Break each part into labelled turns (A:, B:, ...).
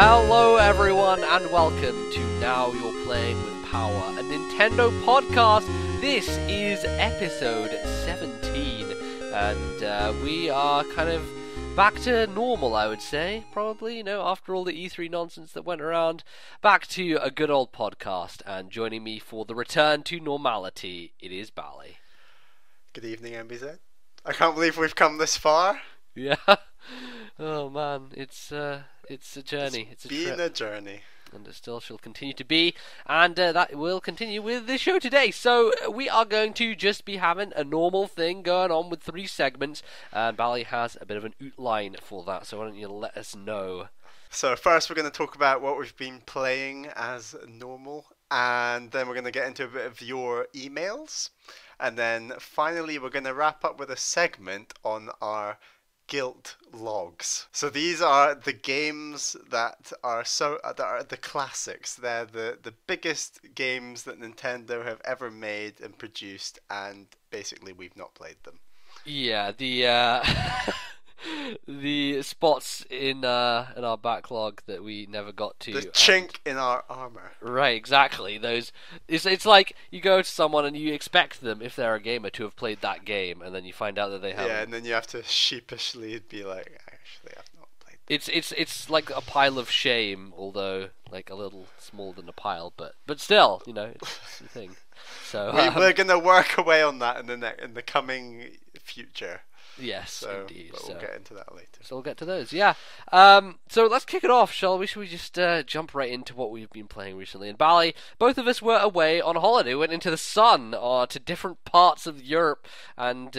A: Hello everyone and welcome to Now You're Playing with Power, a Nintendo podcast. This is episode 17 and we are kind of back to normal, I would say, probably, after all the E3 nonsense that went around. Back to a good old podcast, and joining me for the return to normality, it is Bally.
B: Good evening, NBZ. I can't believe we've come this far.
A: Yeah. Oh man, it's a journey. It's
B: been a journey.
A: And it still shall continue to be, and that will continue with the show today. So we are going to just be having a normal thing going on with 3 segments, and Bally has a bit of an outline for that, so why don't you let us know?
B: So first we're going to talk about what we've been playing as normal, and then we're going to get into a bit of your emails, and then finally we're going to wrap up with a segment on our guilt logs. So these are the games that are the classics. They're the biggest games that Nintendo have ever made and produced, and basically we've not played them.
A: Yeah, the spots in our backlog that we never got to.
B: The chink in our armor.
A: Right, exactly. Those. It's like you go to someone and you expect them, if they're a gamer, to have played that game, and then you find out that they haven't.
B: Yeah, and then you have to sheepishly be like, actually, I've not played that.
A: It's like a pile of shame, although like a little smaller than a pile, but still, it's the thing. So
B: we're gonna work away on that in the coming future.
A: Yes, indeed.
B: But we'll get into that later.
A: So we'll get to those, yeah. So let's kick it off, shall we? Should we just jump right into what we've been playing recently? And Bally, both of us were away on holiday, went into the sun to different parts of Europe, and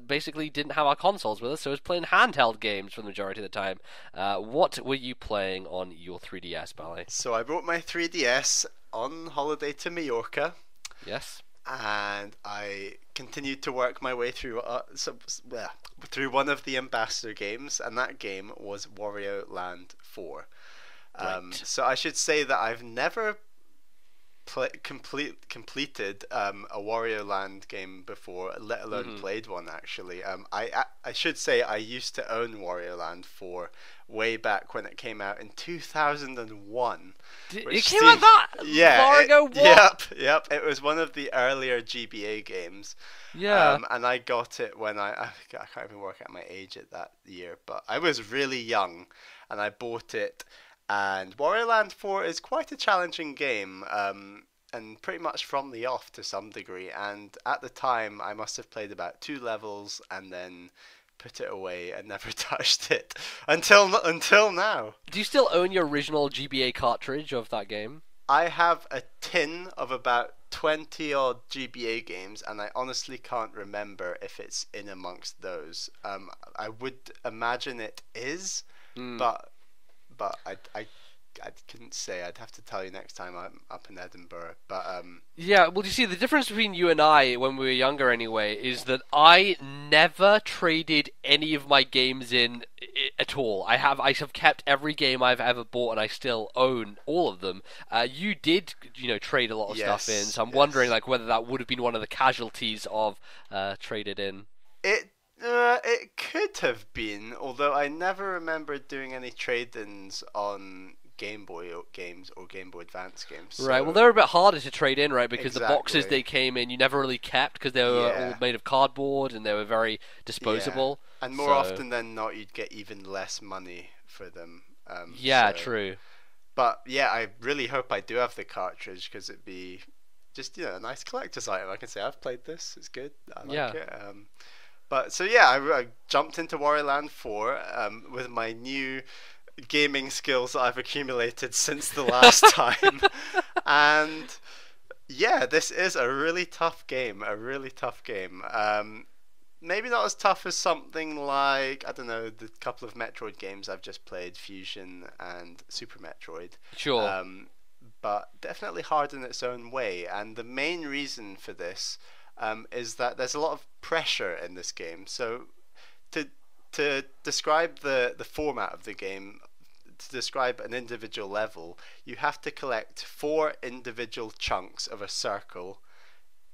A: basically didn't have our consoles with us, so I was playing handheld games for the majority of the time. What were you playing on your 3DS, Bally?
B: So I brought my 3DS on holiday to Mallorca.
A: Yes.
B: And I continued to work my way through one of the ambassador games, and that game was Wario Land 4.
A: Right.
B: So I should say that I've never completed a Wario Land game before, let alone played one actually. I should say I used to own Wario Land 4 way back when it came out in 2001.
A: It came out that far ago? What?
B: Yep. It was one of the earlier GBA games.
A: Yeah.
B: And I got it when I can't even work out my age at that year, but I was really young, and I bought it. And Wario Land 4 is quite a challenging game, and pretty much from the off to some degree. And at the time, I must have played about 2 levels and then put it away and never touched it until now.
A: Do you still own your original GBA cartridge of that game?
B: I have a tin of about 20 odd GBA games, and I honestly can't remember if it's in amongst those. I would imagine it is, but I couldn't say. I'd have to tell you next time I'm up in Edinburgh. But
A: yeah, well, you see, the difference between you and I, when we were younger anyway, is that I never traded any of my games in at all. I have kept every game I've ever bought, and I still own all of them. You did, trade a lot of stuff in, so I'm wondering like whether that would have been one of the casualties of traded in.
B: It could have been, although I never remember doing any trade-ins on Game Boy games or Game Boy Advance games. So.
A: Right, well, they're a bit harder to trade in, right? Because the boxes they came in, you never really kept because they were all made of cardboard and they were very disposable.
B: Yeah. And more often than not, you'd get even less money for them.
A: True.
B: But yeah, I really hope I do have the cartridge because it'd be just a nice collector's item. I can say I've played this; it's good. I like it. But so yeah, I jumped into Wario Land 4 with my new gaming skills that I've accumulated since the last time, and yeah, this is a really tough game. Maybe not as tough as something like, I don't know, the couple of Metroid games I've just played, Fusion and Super Metroid.
A: Sure.
B: But definitely hard in its own way, and the main reason for this is that there's a lot of pressure in this game. So to describe the format of the game, to describe an individual level, you have to collect 4 individual chunks of a circle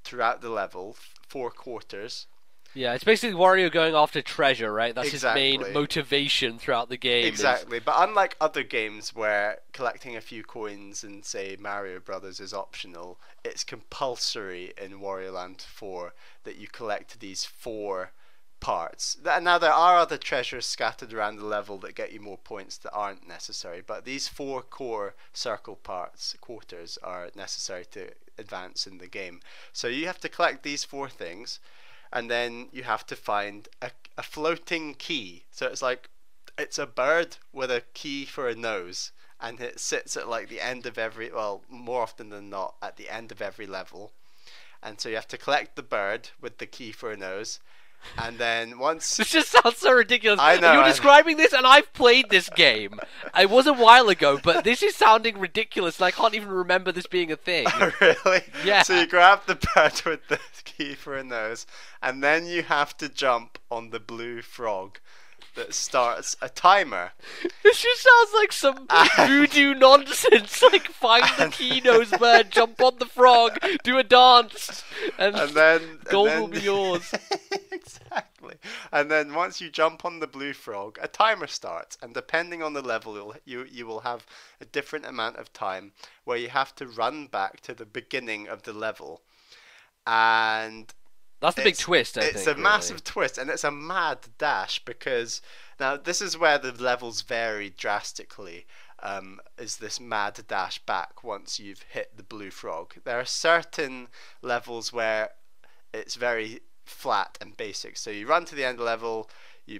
B: throughout the level, 4 quarters,
A: Yeah, it's basically Wario going after treasure, right? That's
B: Exactly.
A: his main motivation throughout the game.
B: Exactly, but unlike other games where collecting a few coins in, say, Mario Brothers is optional, it's compulsory in Wario Land 4 that you collect these 4 parts. Now, there are other treasures scattered around the level that get you more points that aren't necessary, but these 4 core circle parts, quarters, are necessary to advance in the game. So you have to collect these 4 things, and then you have to find a floating key. So it's a bird with a key for a nose, and it sits at like the end of every, well, more often than not, at the end of every level. And so you have to collect the bird with the key for a nose, and then once...
A: This just sounds so ridiculous.
B: I know.
A: You're describing this, and I've played this game. It was a while ago, but this is sounding ridiculous, and I can't even remember this being a thing.
B: Oh, really?
A: Yeah.
B: So you grab the bird with the key for a nose, and then you have to jump on the blue frog that starts a timer.
A: This just sounds like some voodoo nonsense. Like, find the key nose bird, jump on the frog, do a dance, and then gold will be yours.
B: Exactly. And then once you jump on the blue frog, a timer starts, and depending on the level, you will have a different amount of time where you have to run back to the beginning of the level. And
A: that's the big twist, I think.
B: It's a massive twist, and it's a mad dash, because now this is where the levels vary drastically, is this mad dash back once you've hit the blue frog. There are certain levels where it's very flat and basic. So you run to the end of the level, you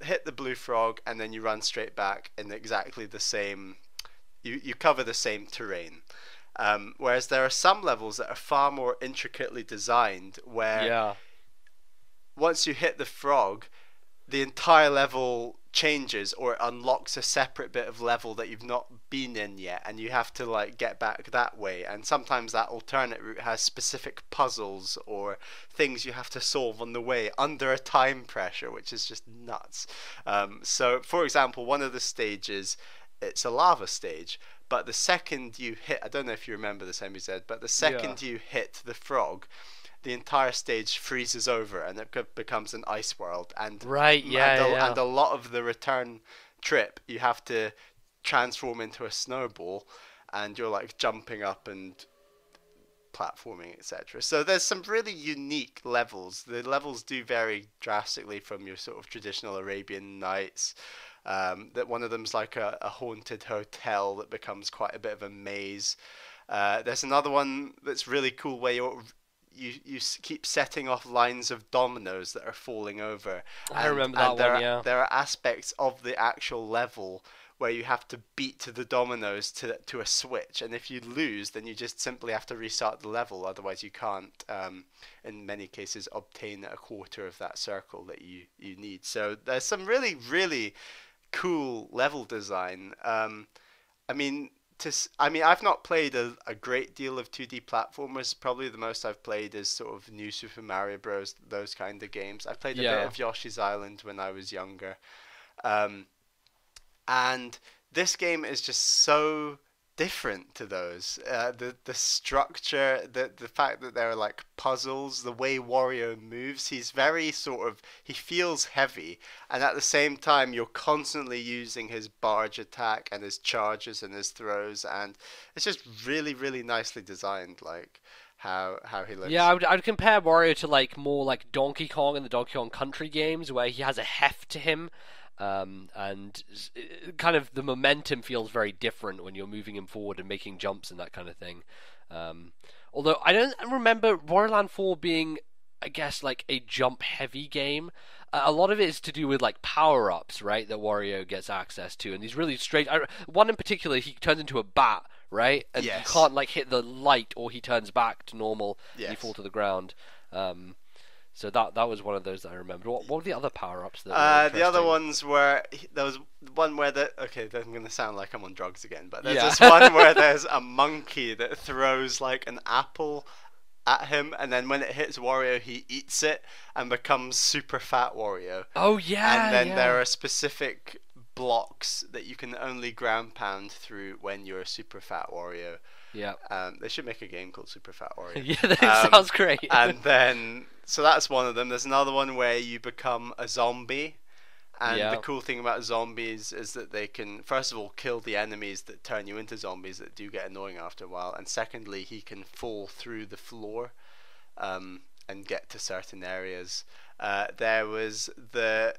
B: hit the blue frog, and then you run straight back in exactly the same, you cover the same terrain. Whereas there are some levels that are far more intricately designed, where once you hit the frog, the entire level changes or unlocks a separate bit of level that you've not been in yet, and you have to like get back that way. And sometimes that alternate route has specific puzzles or things you have to solve on the way under a time pressure, which is just nuts. So for example, one of the stages, it's a lava stage, but the second you hit, I don't know if you remember this, NBZ, but the second you hit the frog, the entire stage freezes over and it becomes an ice world. And and a lot of the return trip, you have to transform into a snowball, and you're like jumping up and platforming, etc. So there's some really unique levels. The levels do vary drastically from your sort of traditional Arabian Nights. That one of them's like a haunted hotel that becomes quite a bit of a maze. There's another one that's really cool where you keep setting off lines of dominoes that are falling over.
A: I remember that one.
B: There are aspects of the actual level where you have to beat the dominoes to a switch, and if you lose, then you just simply have to restart the level. Otherwise, you can't, in many cases, obtain a quarter of that circle that you need. So there's some really, really cool level design. I've not played a great deal of 2D platformers. Probably the most I've played is sort of New Super Mario Bros., those kind of games. I played a bit of Yoshi's Island when I was younger. And this game is just so different to those. The structure, the fact that there are like puzzles, the way Wario moves, he's very he feels heavy, and at the same time you're constantly using his barge attack and his charges and his throws, and it's just really, really nicely designed, like how he looks.
A: Yeah, I'd compare Wario to like more like Donkey Kong in the Donkey Kong Country games, where he has a heft to him. And kind of the momentum feels very different when you're moving him forward and making jumps and that kind of thing. Although I don't remember Wario Land 4 being, I guess, like a jump-heavy game. A lot of it is to do with like power-ups, right, that Wario gets access to, and these really strange. One in particular, he turns into a bat, right, and you can't like hit the light, or he turns back to normal and you fall to the ground. So that was one of those that I remember. What were the other power-ups that were
B: the other ones were, there was one where I'm going to sound like I'm on drugs again, but there's this one where there's a monkey that throws like an apple at him, and then when it hits Wario, he eats it and becomes super fat Wario.
A: Oh yeah.
B: And then there are specific blocks that you can only ground pound through when you're a super fat Wario.
A: Yeah.
B: They should make a game called Super Fat Wario.
A: Yeah, that sounds great.
B: And then So that's one of them. There's another one where you become a zombie. And the cool thing about zombies is that they can, first of all, kill the enemies that turn you into zombies that do get annoying after a while. And secondly, he can fall through the floor and get to certain areas. There was the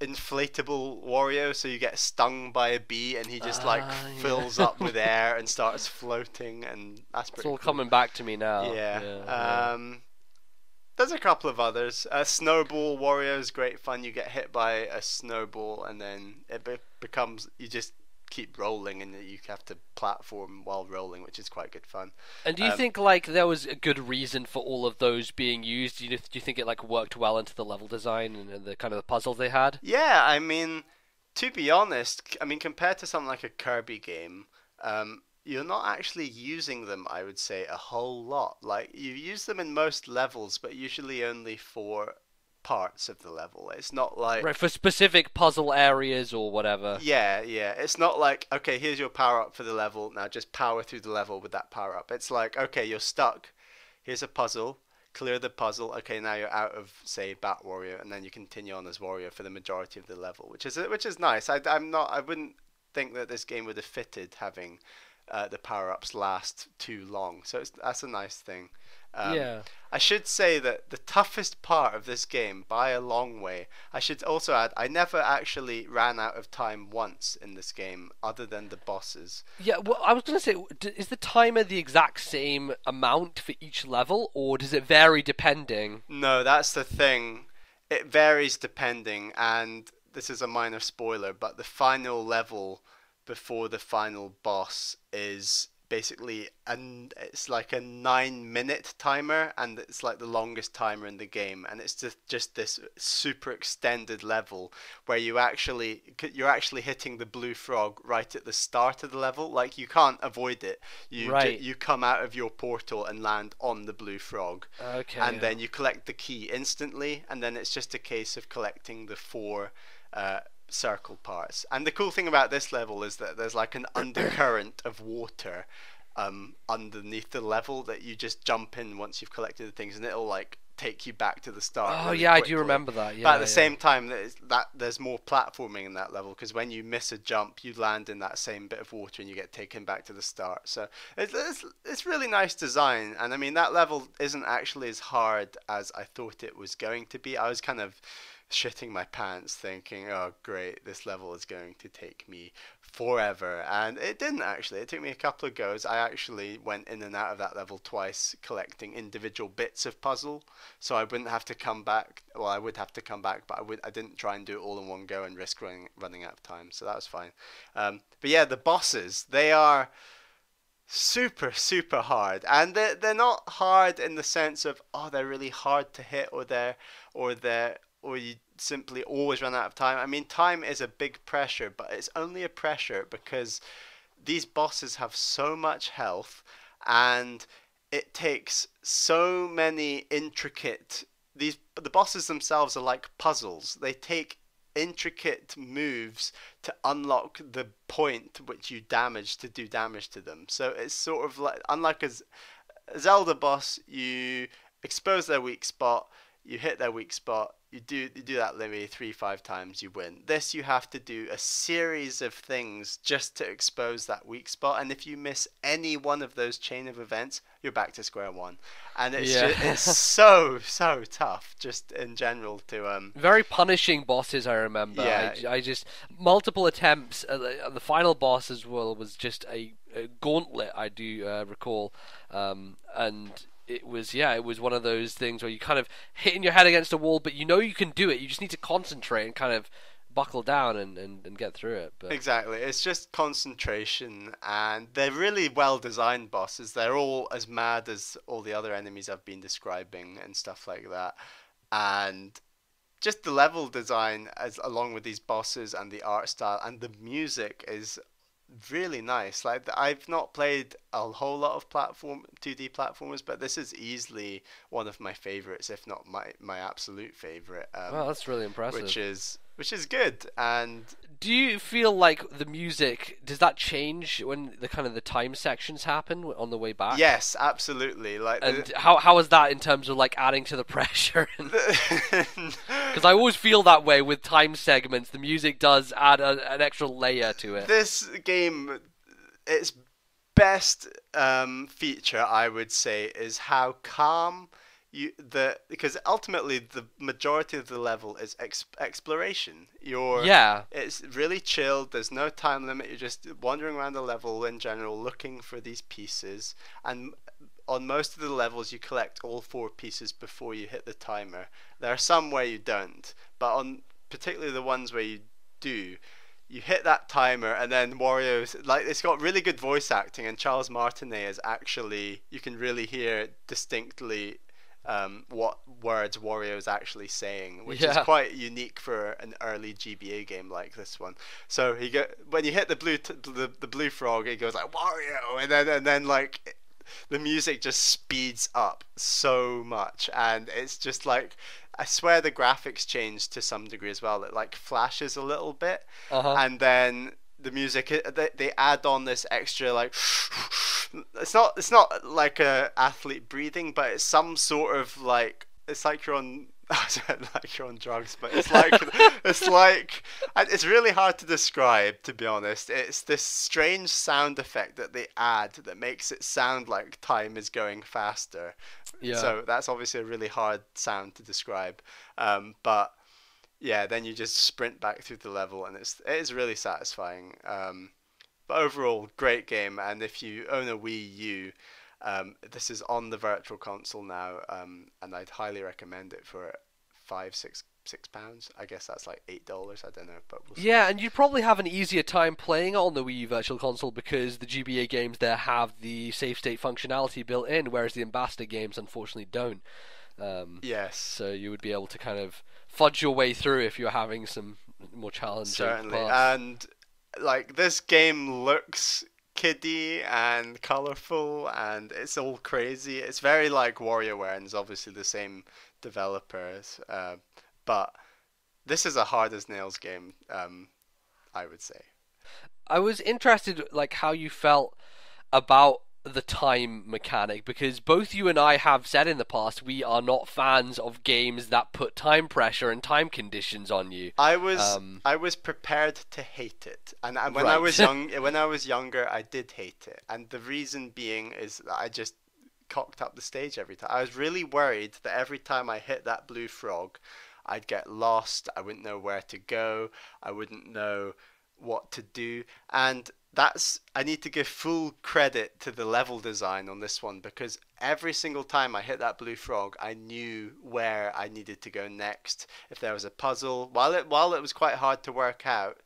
B: inflatable Wario, so you get stung by a bee and he just fills up with air and starts floating, and that's pretty cool.
A: It's all coming back to me now.
B: Yeah. There's a couple of others. Snowball Wario is great fun. You get hit by a snowball and then it becomes, you just keep rolling and you have to platform while rolling, which is quite good fun.
A: And do you think like there was a good reason for all of those being used? Do you think it like worked well into the level design and the kind of the puzzles they had?
B: Yeah, I mean, to be honest, compared to something like a Kirby game, you're not actually using them, I would say, a whole lot. Like, you use them in most levels, but usually only for parts of the level. It's not like...
A: Right, for specific puzzle areas or whatever.
B: Yeah. It's not like, okay, here's your power-up for the level, now just power through the level with that power-up. It's like, okay, you're stuck, here's a puzzle, clear the puzzle, okay, now you're out of, say, Bat Wario, and then you continue on as Wario for the majority of the level, which is nice. I wouldn't think that this game would have fitted having... the power-ups last too long, so that's a nice thing. I should say that the toughest part of this game, by a long way, I should also add, I never actually ran out of time once in this game, other than the bosses.
A: Yeah, well, I was going to say, is the timer the exact same amount for each level, or does it vary depending?
B: No, that's the thing. It varies depending, and this is a minor spoiler, but the final level before the final boss is basically it's like a 9-minute timer, and it's like the longest timer in the game, and it's just this super extended level where you're actually hitting the blue frog right at the start of the level. Like, you can't avoid it. You come out of your portal and land on the blue frog, and then you collect the key instantly, and then it's just a case of collecting the 4 circle parts. And the cool thing about this level is that there's like an undercurrent of water underneath the level that you just jump in once you've collected the things, and it'll like take you back to the start.
A: Oh yeah, quickly. I do remember that. Yeah,
B: but at the same time, there's more platforming in that level, because when you miss a jump, you land in that same bit of water and you get taken back to the start. So it's really nice design, and I mean, that level isn't actually as hard as I thought it was going to be. I was kind of shitting my pants thinking, oh great, this level is going to take me forever, and it didn't actually. It took me a couple of goes. I actually went in and out of that level twice, collecting individual bits of puzzle, so I wouldn't have to come back. Well, I would have to come back, but I didn't try and do it all in one go and risk running out of time, so that was fine. But yeah, the bosses, they are super hard, and they're not hard in the sense of, oh, they're really hard to hit, or you simply always run out of time. I mean, time is a big pressure, but it's only a pressure because these bosses have so much health, and it takes so many intricate... The bosses themselves are like puzzles. They take intricate moves to unlock the point which you damage to do damage to them. So it's sort of like, unlike a Zelda boss, you expose their weak spot, you hit their weak spot, you do that maybe 3-5 times, you win. This, you have to do a series of things just to expose that weak spot, and if you miss any one of those chain of events, you're back to square one. And it's so tough, just in general to
A: very punishing bosses. I remember. Yeah. I just multiple attempts. The final boss as well was just a gauntlet. I do recall, and it was one of those things where you kind of hitting your head against a wall, but you know you can do it. You just need to concentrate and kind of buckle down and get through it. But
B: exactly, it's just concentration, and they're really well designed bosses. They're all as mad as all the other enemies I've been describing and stuff like that. And just the level design, along with these bosses and the art style and the music, is really nice. Like, I've not played a whole lot of 2D platformers, but this is easily one of my favorites, if not my absolute favorite.
A: Wow, that's really impressive.
B: Which is which is good. And
A: do you feel like the music, does that change when the kind of the time sections happen on the way back?
B: yes, absolutely. Like,
A: And how is that in terms of like adding to the pressure? Because I always feel that way with time segments. The music does add an extra layer to it.
B: this game, its best feature, I would say, is how calm because ultimately the majority of the level is exploration. It's really chilled. There's no time limit. You're just wandering around the level in general, looking for these pieces. And on most of the levels, you collect all 4 pieces before you hit the timer. There are some where you don't, but on particularly the ones where you do, you hit that timer, and then Wario's like, it's got really good voice acting, and Charles Martinet is actually, you can really hear distinctly what words Wario's actually saying, which is quite unique for an early GBA game like this one. So when you hit the blue frog, it goes like Wario, and then like the music just speeds up so much, and it's just like, I swear the graphics changed to some degree as well. It like flashes a little bit, and then the music, they add on this extra like it's not like a athlete breathing, but it's some sort of like, it's like you're on like you're on drugs, but it's like it's really hard to describe, to be honest. It's this strange sound effect that they add that makes it sound like time is going faster. So that's obviously a really hard sound to describe, but yeah, then you just sprint back through the level, and it is really satisfying. But overall, great game. And if you own a Wii U, this is on the Virtual Console now, and I'd highly recommend it for £6. I guess that's like $8. I don't know, but we'll see.
A: Yeah, and you'd probably have an easier time playing it on the Wii U Virtual Console because the GBA games there have the save state functionality built in, whereas the Ambassador games unfortunately don't.
B: Yes.
A: So you would be able to kind of fudge your way through if you're having some more challenging
B: Certainly.
A: parts.
B: And like, this game looks kiddie and colourful, and it's all crazy. It's very like WarioWare, and it's obviously the same developers, but this is a hard as nails game, I would say.
A: I was interested like how you felt about the time mechanic, because both you and I have said in the past we are not fans of games that put time pressure and time conditions on you.
B: I was prepared to hate it, and when I was younger, I did hate it, and the reason being is that I just cocked up the stage every time. I was really worried that every time I hit that blue frog, I'd get lost. I wouldn't know where to go. I wouldn't know what to do, and I need to give full credit to the level design on this one, because every single time I hit that blue frog, I knew where I needed to go next. If there was a puzzle, while it was quite hard to work out,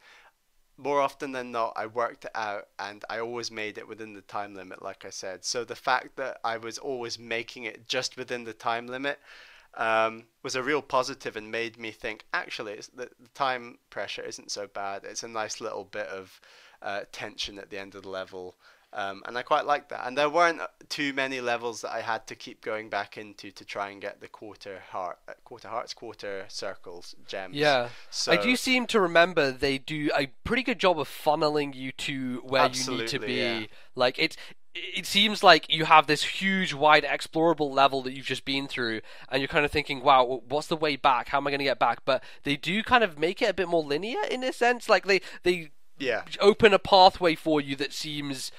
B: more often than not, I worked it out, and I always made it within the time limit, like I said. So the fact that I was always making it just within the time limit was a real positive, and made me think, actually, the time pressure isn't so bad. It's a nice little bit of tension at the end of the level, and I quite like that. And there weren't too many levels that I had to keep going back into to try and get the quarter circles gems.
A: Yeah,
B: so
A: I do seem to remember they do a pretty good job of funneling you to where you need to be.
B: Yeah.
A: Like it seems like you have this huge, wide, explorable level that you've just been through, and you're kind of thinking, wow, what's the way back? How am I going to get back? But they do kind of make it a bit more linear in a sense. Like they open a pathway for you that seems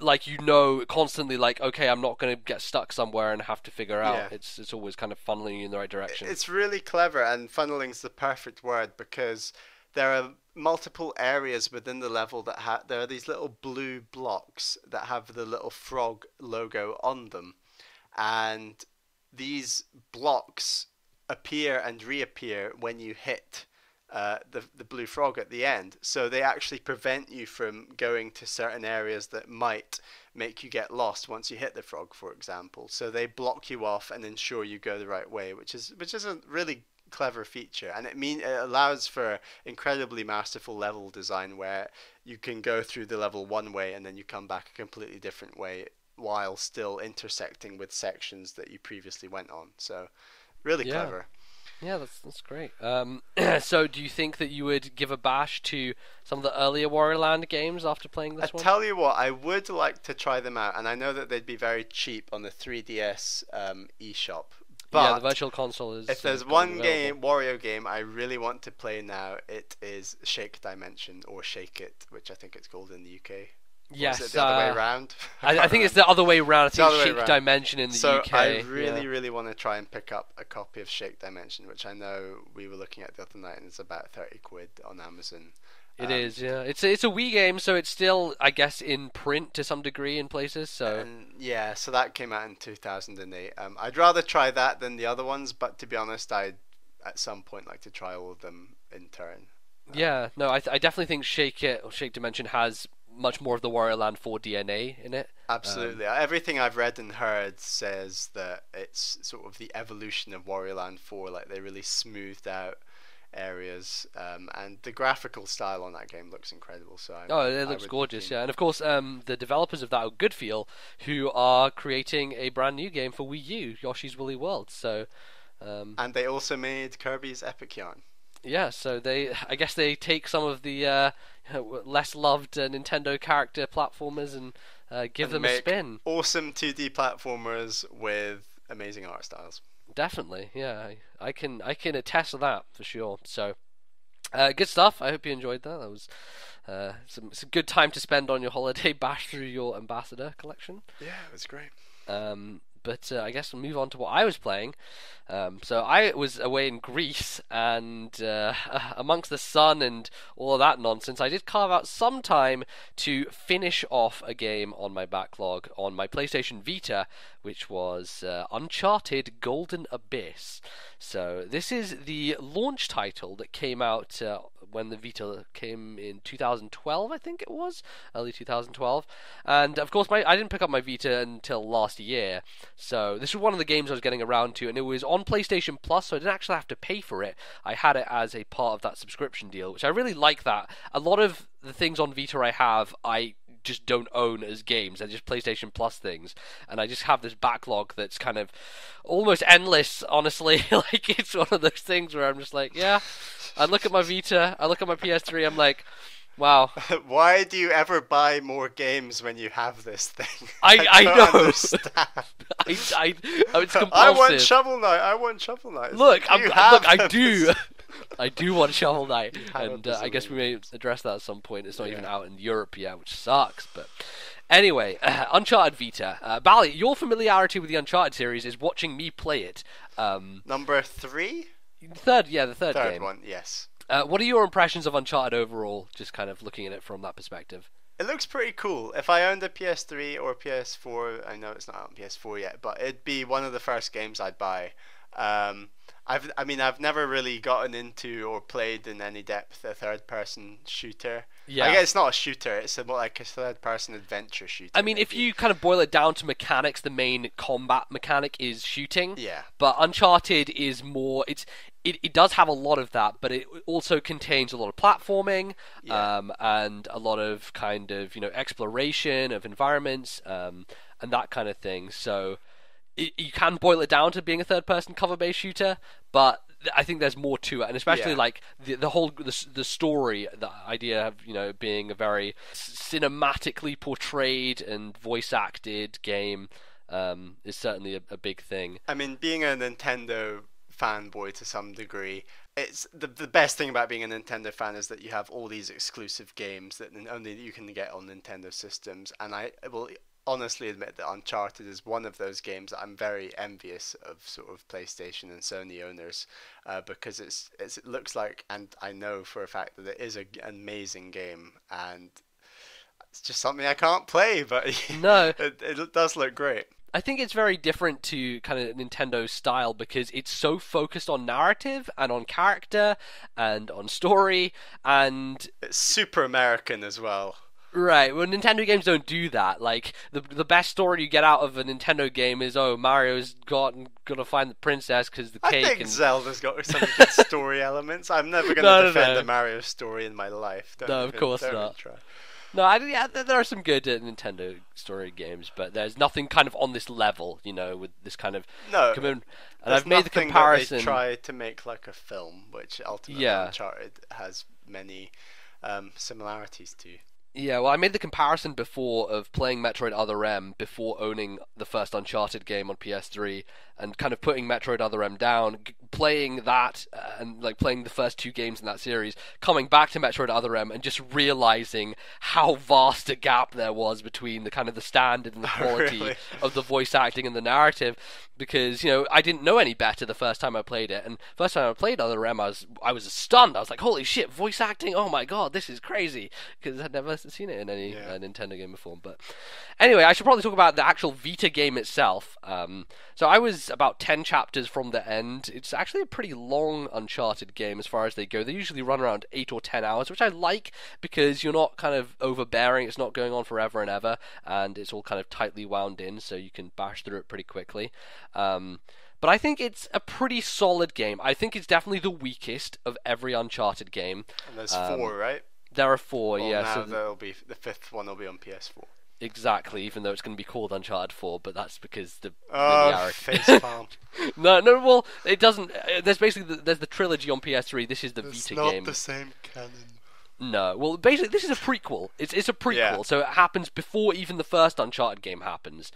A: like, you know, constantly like, okay, I'm not going to get stuck somewhere and have to figure out.
B: Yeah.
A: It's always kind of funneling you in the right direction.
B: It's really clever, and funneling's the perfect word, because there are multiple areas within the level that there are these little blue blocks that have the little frog logo on them, and these blocks appear and reappear when you hit the blue frog at the end. So they actually prevent you from going to certain areas that might make you get lost once you hit the frog, for example. So they block you off and ensure you go the right way, which is a really clever feature, and it allows for incredibly masterful level design, where you can go through the level one way and then you come back a completely different way while still intersecting with sections that you previously went on. So really clever.
A: Yeah, that's great. So do you think that you would give a bash to some of the earlier Wario Land games after playing this one?
B: I tell you what, I would like to try them out, and I know that they'd be very cheap on the 3DS eShop. But
A: yeah, the Virtual Console is.
B: If there's one game, Wario game, I really want to play now, it is Shake Dimension, or Shake It, which I think it's called in the UK.
A: Yes,
B: or is it the other way around?
A: I think it's the other way around. I think it's Shake Dimension in the UK.
B: So I really want to try and pick up a copy of Shake Dimension, which I know we were looking at the other night, and it's about 30 quid on Amazon.
A: It is, yeah. It's a Wii game, so it's still, I guess, in print to some degree in places. So
B: yeah, so that came out in 2008. I'd rather try that than the other ones, but to be honest, I'd at some point like to try all of them in turn.
A: Yeah, no, I definitely think Shake It or Shake Dimension has much more of the Wario Land 4 DNA in it.
B: Absolutely. Everything I've read and heard says that it's sort of the evolution of Wario Land 4. Like, they really smoothed out areas, and the graphical style on that game looks incredible. So
A: it looks gorgeous, yeah. And of course, the developers of that are Goodfeel, who are creating a brand new game for Wii U, Yoshi's Woolly World. So,
B: and they also made Kirby's Epic Yarn.
A: Yeah, so I guess they take some of the less loved Nintendo character platformers and give them a spin.
B: Awesome 2D platformers with amazing art styles.
A: Definitely, yeah. I can attest to that for sure. So, good stuff. I hope you enjoyed that. That was it's a good time to spend on your holiday. Bash through your Ambassador collection.
B: Yeah, it was great.
A: But I guess we'll move on to what I was playing. So I was away in Greece, and amongst the sun and all of that nonsense, I did carve out some time to finish off a game on my backlog on my PlayStation Vita, which was Uncharted Golden Abyss. So this is the launch title that came out when the Vita came in 2012, I think it was, early 2012. And of course, I didn't pick up my Vita until last year. So this was one of the games I was getting around to, and it was on PlayStation Plus, so I didn't actually have to pay for it. I had it as a part of that subscription deal, which I really like that. A lot of the things on Vita I have, I just don't own as games. They're just PlayStation Plus things, and I just have this backlog that's kind of almost endless, honestly. Like, it's one of those things where I'm just like, yeah, I look at my Vita, I look at my PS3, I'm like, wow.
B: Why do you ever buy more games when you have this thing?
A: I
B: don't
A: know.
B: Understand.
A: It's compulsive.
B: I want Shovel Knight. I want Shovel Knight.
A: Look, I do. I do want Shovel Knight, and I guess we may address that at some point. It's not even out in Europe yet, which sucks. But anyway, Uncharted Vita. Bally, your familiarity with the Uncharted series is watching me play it.
B: Number 3?
A: The third game.
B: Third one, yes.
A: What are your impressions of Uncharted overall, just kind of looking at it from that perspective?
B: It looks pretty cool. If I owned a PS3 or PS4, I know it's not on PS4 yet, but it'd be one of the first games I'd buy. I've never really gotten into or played in any depth a third-person shooter.
A: Yeah.
B: I guess it's not a shooter; it's more like a third-person adventure shooter.
A: I mean, if you kind of boil it down to mechanics, the main combat mechanic is shooting.
B: Yeah.
A: But Uncharted is more. It does have a lot of that, but it also contains a lot of platforming, and a lot of kind of exploration of environments, and that kind of thing. So you can boil it down to being a third-person cover-based shooter, but I think there's more to it, and especially like the whole the story, the idea of being a very cinematically portrayed and voice-acted game is certainly a big thing.
B: I mean, being a Nintendo fanboy to some degree, it's the best thing about being a Nintendo fan is that you have all these exclusive games that only you can get on Nintendo systems, and I will honestly admit that Uncharted is one of those games that I'm very envious of sort of PlayStation and Sony owners, because it looks like, and I know for a fact that it is an amazing game, and it's just something I can't play, but
A: no,
B: it does look great.
A: I think it's very different to kind of Nintendo's style because it's so focused on narrative and on character and on story, and
B: it's super American as well.
A: Right, well, Nintendo games don't do that. Like, the best story you get out of a Nintendo game is, Mario's gonna find the princess because the cake.
B: I think Zelda's got some good story elements. I'm never gonna defend the Mario story in my life.
A: Of course not. No, yeah, there are some good Nintendo story games, but there's nothing kind of on this level, with this kind of
B: No,
A: and
B: there's
A: I've made the
B: nothing
A: comparison.
B: that they try to make like a film, which ultimately Uncharted has many similarities to.
A: Yeah, well, I made the comparison before of playing Metroid Other M before owning the first Uncharted game on PS3, and kind of putting Metroid Other M down, playing that, and like playing the first two games in that series, coming back to Metroid Other M, and just realizing how vast a gap there was between the kind of the standard and the quality of the voice acting and the narrative, because I didn't know any better the first time I played it, and first time I played Other M, I was stunned. I was like, holy shit, voice acting! Oh my god, this is crazy, because I'd never seen it in any Nintendo game before. But anyway, I should probably talk about the actual Vita game itself. So I was about 10 chapters from the end. It's actually a pretty long Uncharted game as far as they go. They usually run around 8 or 10 hours, which I like because you're not kind of overbearing. It's not going on forever and ever, and it's all kind of tightly wound in, so you can bash through it pretty quickly. But I think it's a pretty solid game. I think it's definitely the weakest of every Uncharted game.
B: And there's 4, right?
A: There are 4,
B: well,
A: yeah.
B: Now
A: so
B: there'll be the 5th one will be on PS4.
A: Exactly, even though it's going to be called Uncharted 4, but that's because the
B: facepalm.
A: No, well, it doesn't. There's basically there's the trilogy on PS3. This is the Vita game.
B: It's not the same canon.
A: No, well, basically, this is a prequel. It's a prequel, so it happens before even the first Uncharted game happens.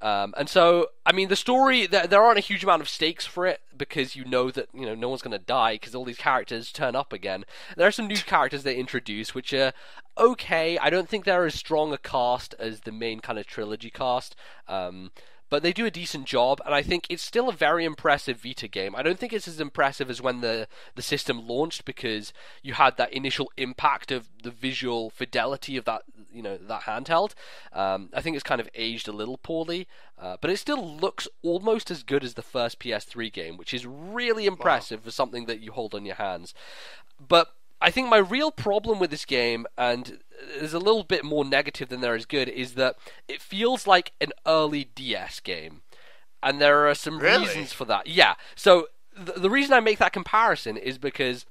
A: And so, I mean, the story, there aren't a huge amount of stakes for it, because that, no one's going to die, because all these characters turn up again. There are some new characters they introduce, which are okay. I don't think they're as strong a cast as the main kind of trilogy cast. But they do a decent job, and I think it's still a very impressive Vita game. I don't think it's as impressive as when the system launched, because you had that initial impact of the visual fidelity of that, that handheld. I think it's kind of aged a little poorly, but it still looks almost as good as the first PS3 game, which is really impressive for something that you hold on your hands. But I think my real problem with this game, and there's a little bit more negative than there is good, is that it feels like an early DS game. And there are some reasons for that. Yeah, so the reason I make that comparison is because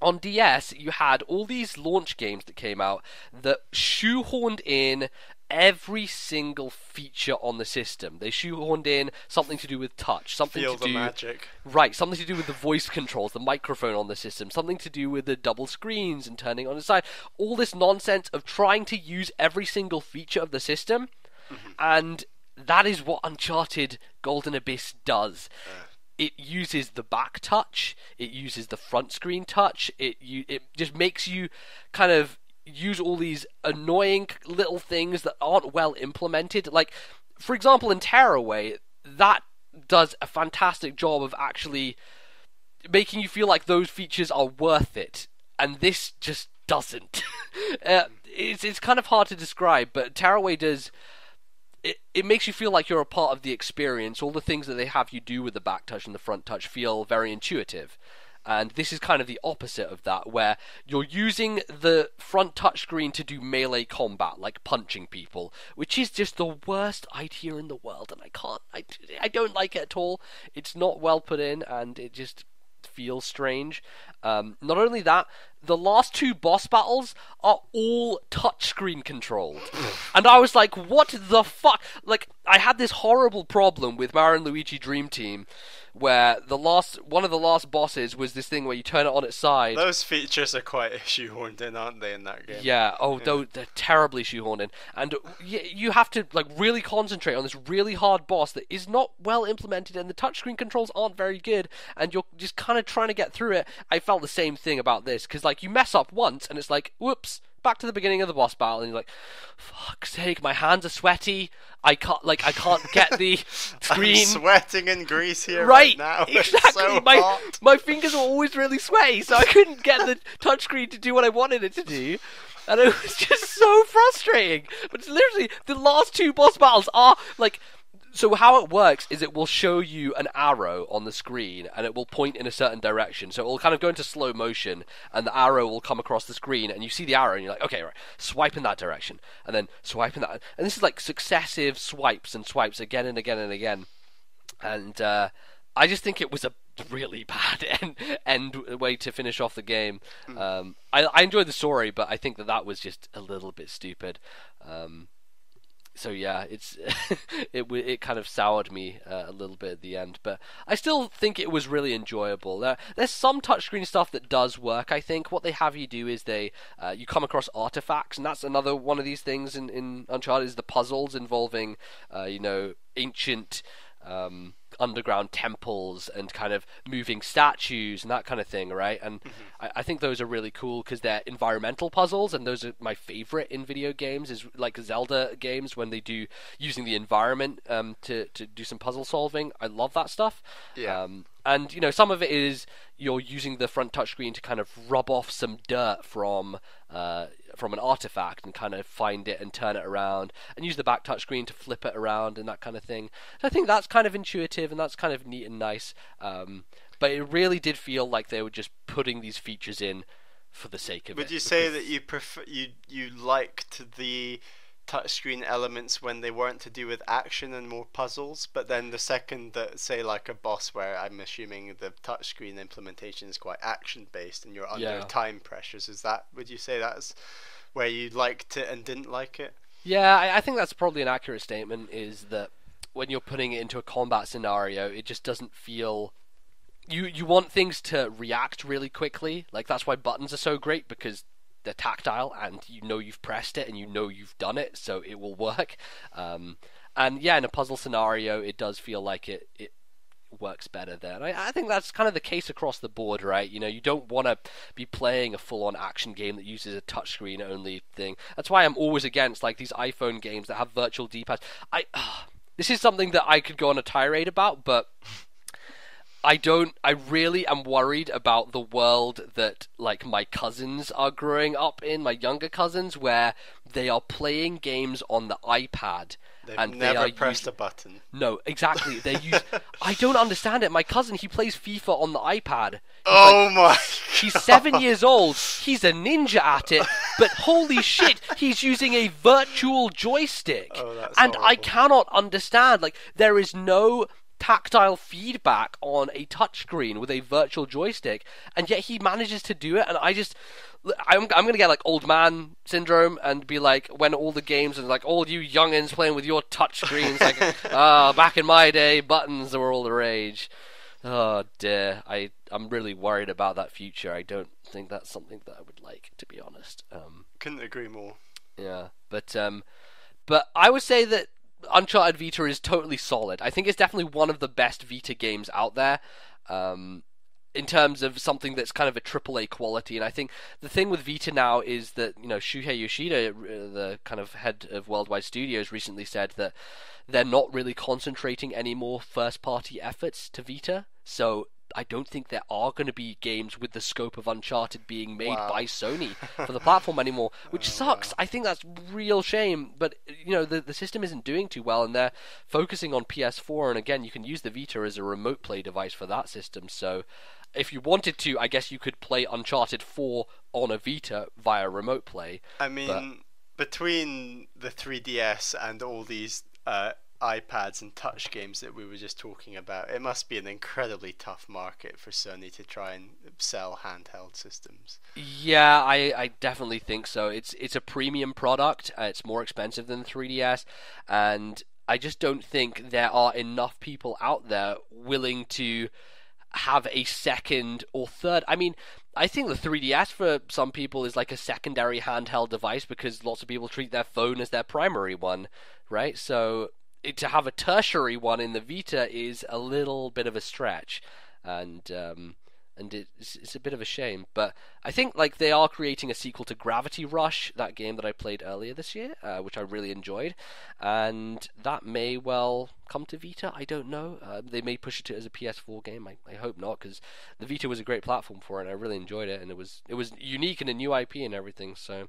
A: on DS, you had all these launch games that came out that shoehorned in every single feature on the system. They shoehorned in something to do with touch, something
B: Feel
A: to
B: the
A: do
B: magic.
A: Right, something to do with the voice controls, the microphone on the system, something to do with the double screens and turning on the side. All this nonsense of trying to use every single feature of the system, and that is what Uncharted Golden Abyss does. It uses the back touch, it uses the front screen touch, it just makes you kind of use all these annoying little things that aren't well implemented. Like, for example, in Tearaway, that does a fantastic job of actually making you feel like those features are worth it, and this just doesn't. It's kind of hard to describe, but Tearaway does. It makes you feel like you're a part of the experience. All the things that they have you do with the back touch and the front touch feel very intuitive. And this is kind of the opposite of that, where you're using the front touchscreen to do melee combat, like punching people, which is just the worst idea in the world, and I don't like it at all. It's not well put in, and it just feels strange. Not only that, the last 2 boss battles are all touchscreen controlled. And I was like, what the fuck? Like, I had this horrible problem with Mario & Luigi Dream Team, where one of the last bosses was this thing where you turn it on its side.
B: Those features are quite shoehorned in, aren't they, in that game?
A: Yeah, they're terribly shoehorned in. And you have to like really concentrate on this really hard boss that is not well implemented, and the touchscreen controls aren't very good, and you're just kind of trying to get through it. I felt the same thing about this, because like you mess up once, and it's like, whoops, back to the beginning of the boss battle, and you're like, fuck's sake, my hands are sweaty. I can't get the screen.
B: I'm sweating in grease here right now.
A: Exactly.
B: So hot.
A: My fingers were always really sweaty, so I couldn't get the touchscreen to do what I wanted it to do. And it was just so frustrating. But it's literally, the last 2 boss battles are like, so how it works is it will show you an arrow on the screen, and it will point in a certain direction. So it will kind of go into slow motion, and the arrow will come across the screen, and you see the arrow, and you're like, okay, right, swipe in that direction, and then swipe in that. And this is like successive swipes and swipes again and again and again. And I just think it was a really bad end way to finish off the game. I enjoyed the story, but I think that was just a little bit stupid. So yeah, it's it kind of soured me a little bit at the end, but I still think it was really enjoyable. There's some touchscreen stuff that does work. I think what they have you do is you come across artifacts, and that's another one of these things in Uncharted is the puzzles involving ancient underground temples and kind of moving statues and that kind of thing, right? And I think those are really cool because they're environmental puzzles, and those are my favorite in video games, is like Zelda games when they do using the environment to do some puzzle solving. I love that stuff. And some of it is you're using the front touchscreen to kind of rub off some dirt from an artifact and kind of find it and turn it around, and use the back touchscreen to flip it around and that kind of thing. So I think that's kind of intuitive and that's kind of neat and nice. But it really did feel like they were just putting these features in for the sake of it.
B: Would you say that you liked the touchscreen elements when they weren't to do with action and more puzzles, but then the second that, say, like a boss where I'm assuming the touchscreen implementation is quite action based and you're under time pressures, would you say that's where you liked it and didn't like it?
A: Yeah, I think that's probably an accurate statement, is that when you're putting it into a combat scenario, it just doesn't feel... You want things to react really quickly. Like, that's why buttons are so great, because they're tactile and you've pressed it and you've done it, so it will work. And yeah, in a puzzle scenario, it does feel like it works better there. And I think that's kind of the case across the board, right? You don't want to be playing a full-on action game that uses a touchscreen only thing. That's why I'm always against like these iPhone games that have virtual D-pads. This is something that I could go on a tirade about, but I really am worried about the world that like my cousins are growing up in, my younger cousins, where they are playing games on the iPad.
B: They've never pressed a button.
A: No, exactly. I don't understand it. My cousin, he plays FIFA on the iPad. He's 7 years old. He's a ninja at it. But holy shit, he's using a virtual joystick.
B: That's
A: and
B: horrible.
A: I cannot understand. Like, there is no tactile feedback on a touchscreen with a virtual joystick, and yet he manages to do it. And I'm gonna get like old man syndrome and be like, when all the games and like all you youngins playing with your touchscreens, like back in my day buttons were all the rage. Oh dear, I'm really worried about that future. I don't think that's something that I would like, to be honest.
B: Couldn't agree more.
A: Yeah, but I would say that Uncharted Vita is totally solid. I think it's definitely one of the best Vita games out there, in terms of something that's kind of a AAA quality. And I think the thing with Vita now is that, Shuhei Yoshida, the kind of head of Worldwide Studios, recently said that they're not really concentrating any more first-party efforts to Vita. So I don't think there are going to be games with the scope of Uncharted being made by Sony for the platform anymore, which sucks. I think that's a real shame, but the system isn't doing too well, and they're focusing on PS4, and again, you can use the Vita as a remote play device for that system. So if you wanted to, I guess you could play Uncharted 4 on a Vita via remote play.
B: I mean, between the 3DS and all these iPads and touch games that we were just talking about, it must be an incredibly tough market for Sony to try and sell handheld systems.
A: Yeah, I definitely think so. It's a premium product. It's more expensive than the 3DS, and I just don't think there are enough people out there willing to have a second or third. I mean, I think the 3DS for some people is like a secondary handheld device because lots of people treat their phone as their primary one, right? So to have a tertiary one in the Vita is a little bit of a stretch, and it's a bit of a shame. But I think like they are creating a sequel to Gravity Rush, that game that I played earlier this year, which I really enjoyed, and that may well come to Vita. I don't know. They may push it as a PS4 game. I hope not, because the Vita was a great platform for it, and I really enjoyed it, and it was unique and a new IP and everything. So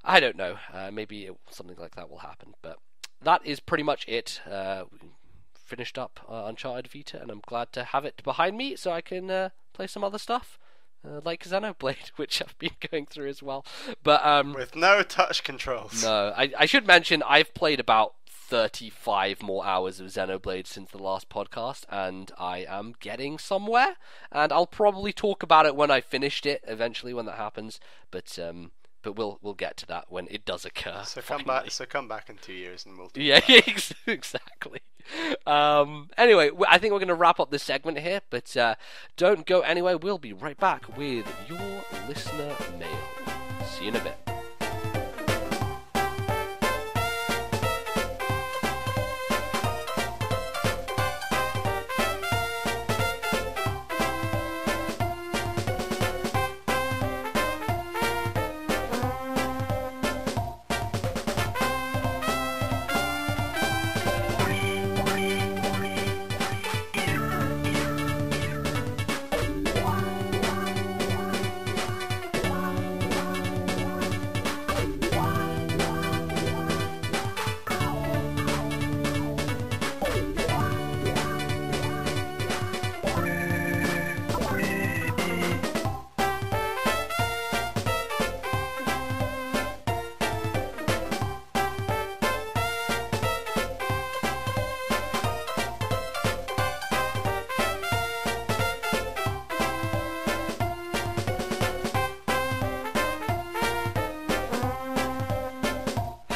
A: I don't know. Maybe something like that will happen, but that is pretty much it. We finished up Uncharted Vita, and I'm glad to have it behind me so I can play some other stuff, like Xenoblade, which I've been going through as well. But
B: with no touch controls.
A: No, I should mention I've played about 35 more hours of Xenoblade since the last podcast, and I am getting somewhere. And I'll probably talk about it when I finished it eventually, when that happens. But we'll get to that when it does occur.
B: So
A: finally.
B: come back in 2 years and we'll talk
A: Yeah,
B: about it.
A: exactly. Anyway, I think we're going to wrap up this segment here, but don't go anywhere. We'll be right back with your listener mail. See you in a bit.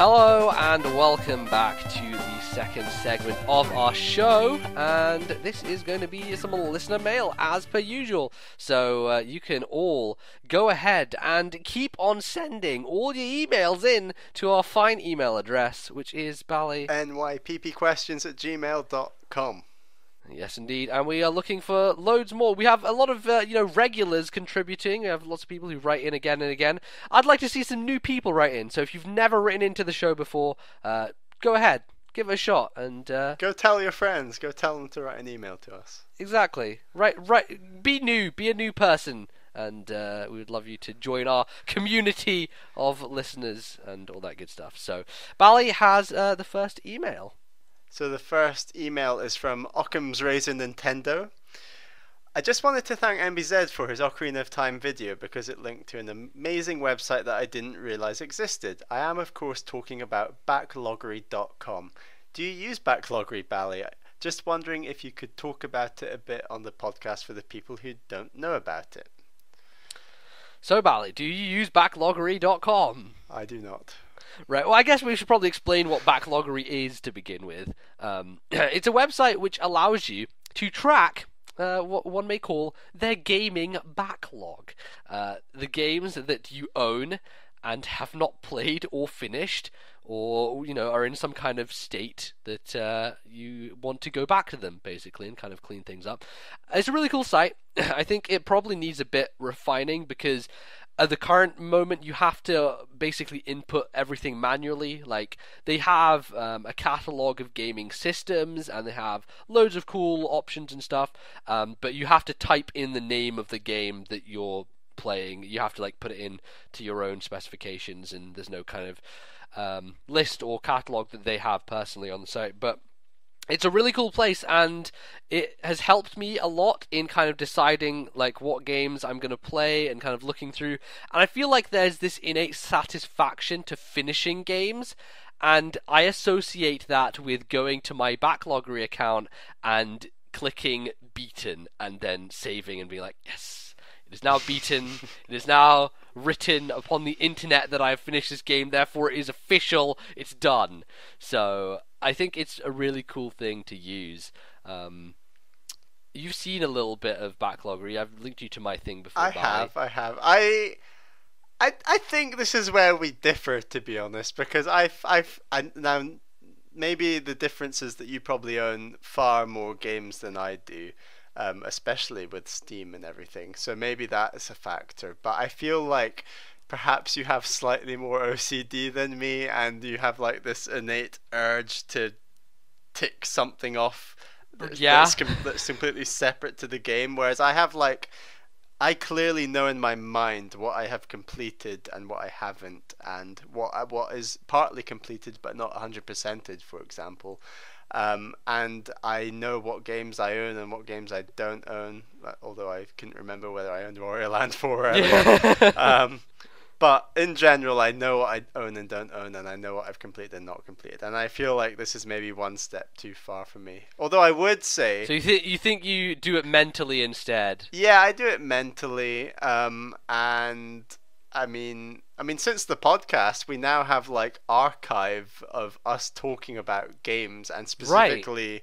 A: Hello and welcome back to the second segment of our show, and this is going to be some listener mail as per usual. So you can all go ahead and keep on sending all your emails in to our fine email address, which is Bally
B: NYPPQuestions@gmail.com.
A: Yes, indeed, and we are looking for loads more. We have a lot of regulars contributing. We have lots of people who write in again and again. I'd like to see some new people write in. So if you've never written into the show before, go ahead, give it a shot, and
B: go tell your friends. Go tell them to write an email to us.
A: Exactly. Right. Be new. Be a new person, and we would love you to join our community of listeners and all that good stuff. So Bally has the first email.
B: So the first email is from Occam's Razor Nintendo. I just wanted to thank NBZ for his Ocarina of Time video because it linked to an amazing website that I didn't realise existed. I am of course talking about backloggery.com. Do you use Backloggery, Bally? Just wondering if you could talk about it a bit on the podcast for the people who don't know about it.
A: So Bally, do you use backloggery.com?
B: I do not.
A: Right, well I guess we should probably explain what Backloggery is to begin with. It's a website which allows you to track what one may call their gaming backlog. The games that you own and have not played or finished, or are in some kind of state that you want to go back to them, basically, and kind of clean things up. It's a really cool site. I think it probably needs a bit refining because at the current moment you have to basically input everything manually. Like, they have a catalog of gaming systems and they have loads of cool options and stuff, but you have to type in the name of the game that you're playing. You have to put it in to your own specifications, and there's no kind of list or catalog that they have personally on the site. But it's a really cool place, and it has helped me a lot in kind of deciding what games I'm going to play and kind of looking through. And I feel like there's this innate satisfaction to finishing games, and I associate that with going to my Backloggery account and clicking beaten and then saving and being like, yes, it is now beaten. It is now written upon the internet that I have finished this game, therefore it is official, it's done. So I think it's a really cool thing to use. You've seen a little bit of Backloggery. I've linked you to my thing before.
B: I have. I think this is where we differ, to be honest, because I now maybe the difference is that you probably own far more games than I do. Especially with Steam and everything, so maybe that is a factor, but I feel like perhaps you have slightly more OCD than me, and you have this innate urge to tick something off that's completely separate to the game, whereas I have I clearly know in my mind what I have completed and what I haven't, and what is partly completed but not 100%ed, for example. And I know what games I own and what games I don't own, although I couldn't remember whether I owned Wario Land 4 earlier. But in general, I know what I own and don't own, and I know what I've completed and not completed. And I feel like this is maybe one step too far for me. Although I would say...
A: So you think you do it mentally instead?
B: Yeah, I do it mentally. And I mean, since the podcast, we now have like archive of us talking about games, and specifically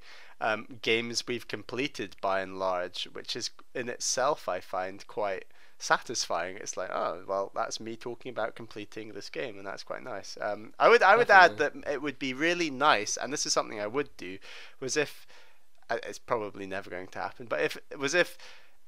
B: games we've completed by and large, which is in itself, I find, quite satisfying. It's like, oh well, that's me talking about completing this game, and that's quite nice. I would add that it would be really nice, and this is something I would do, was if it's probably never going to happen, but if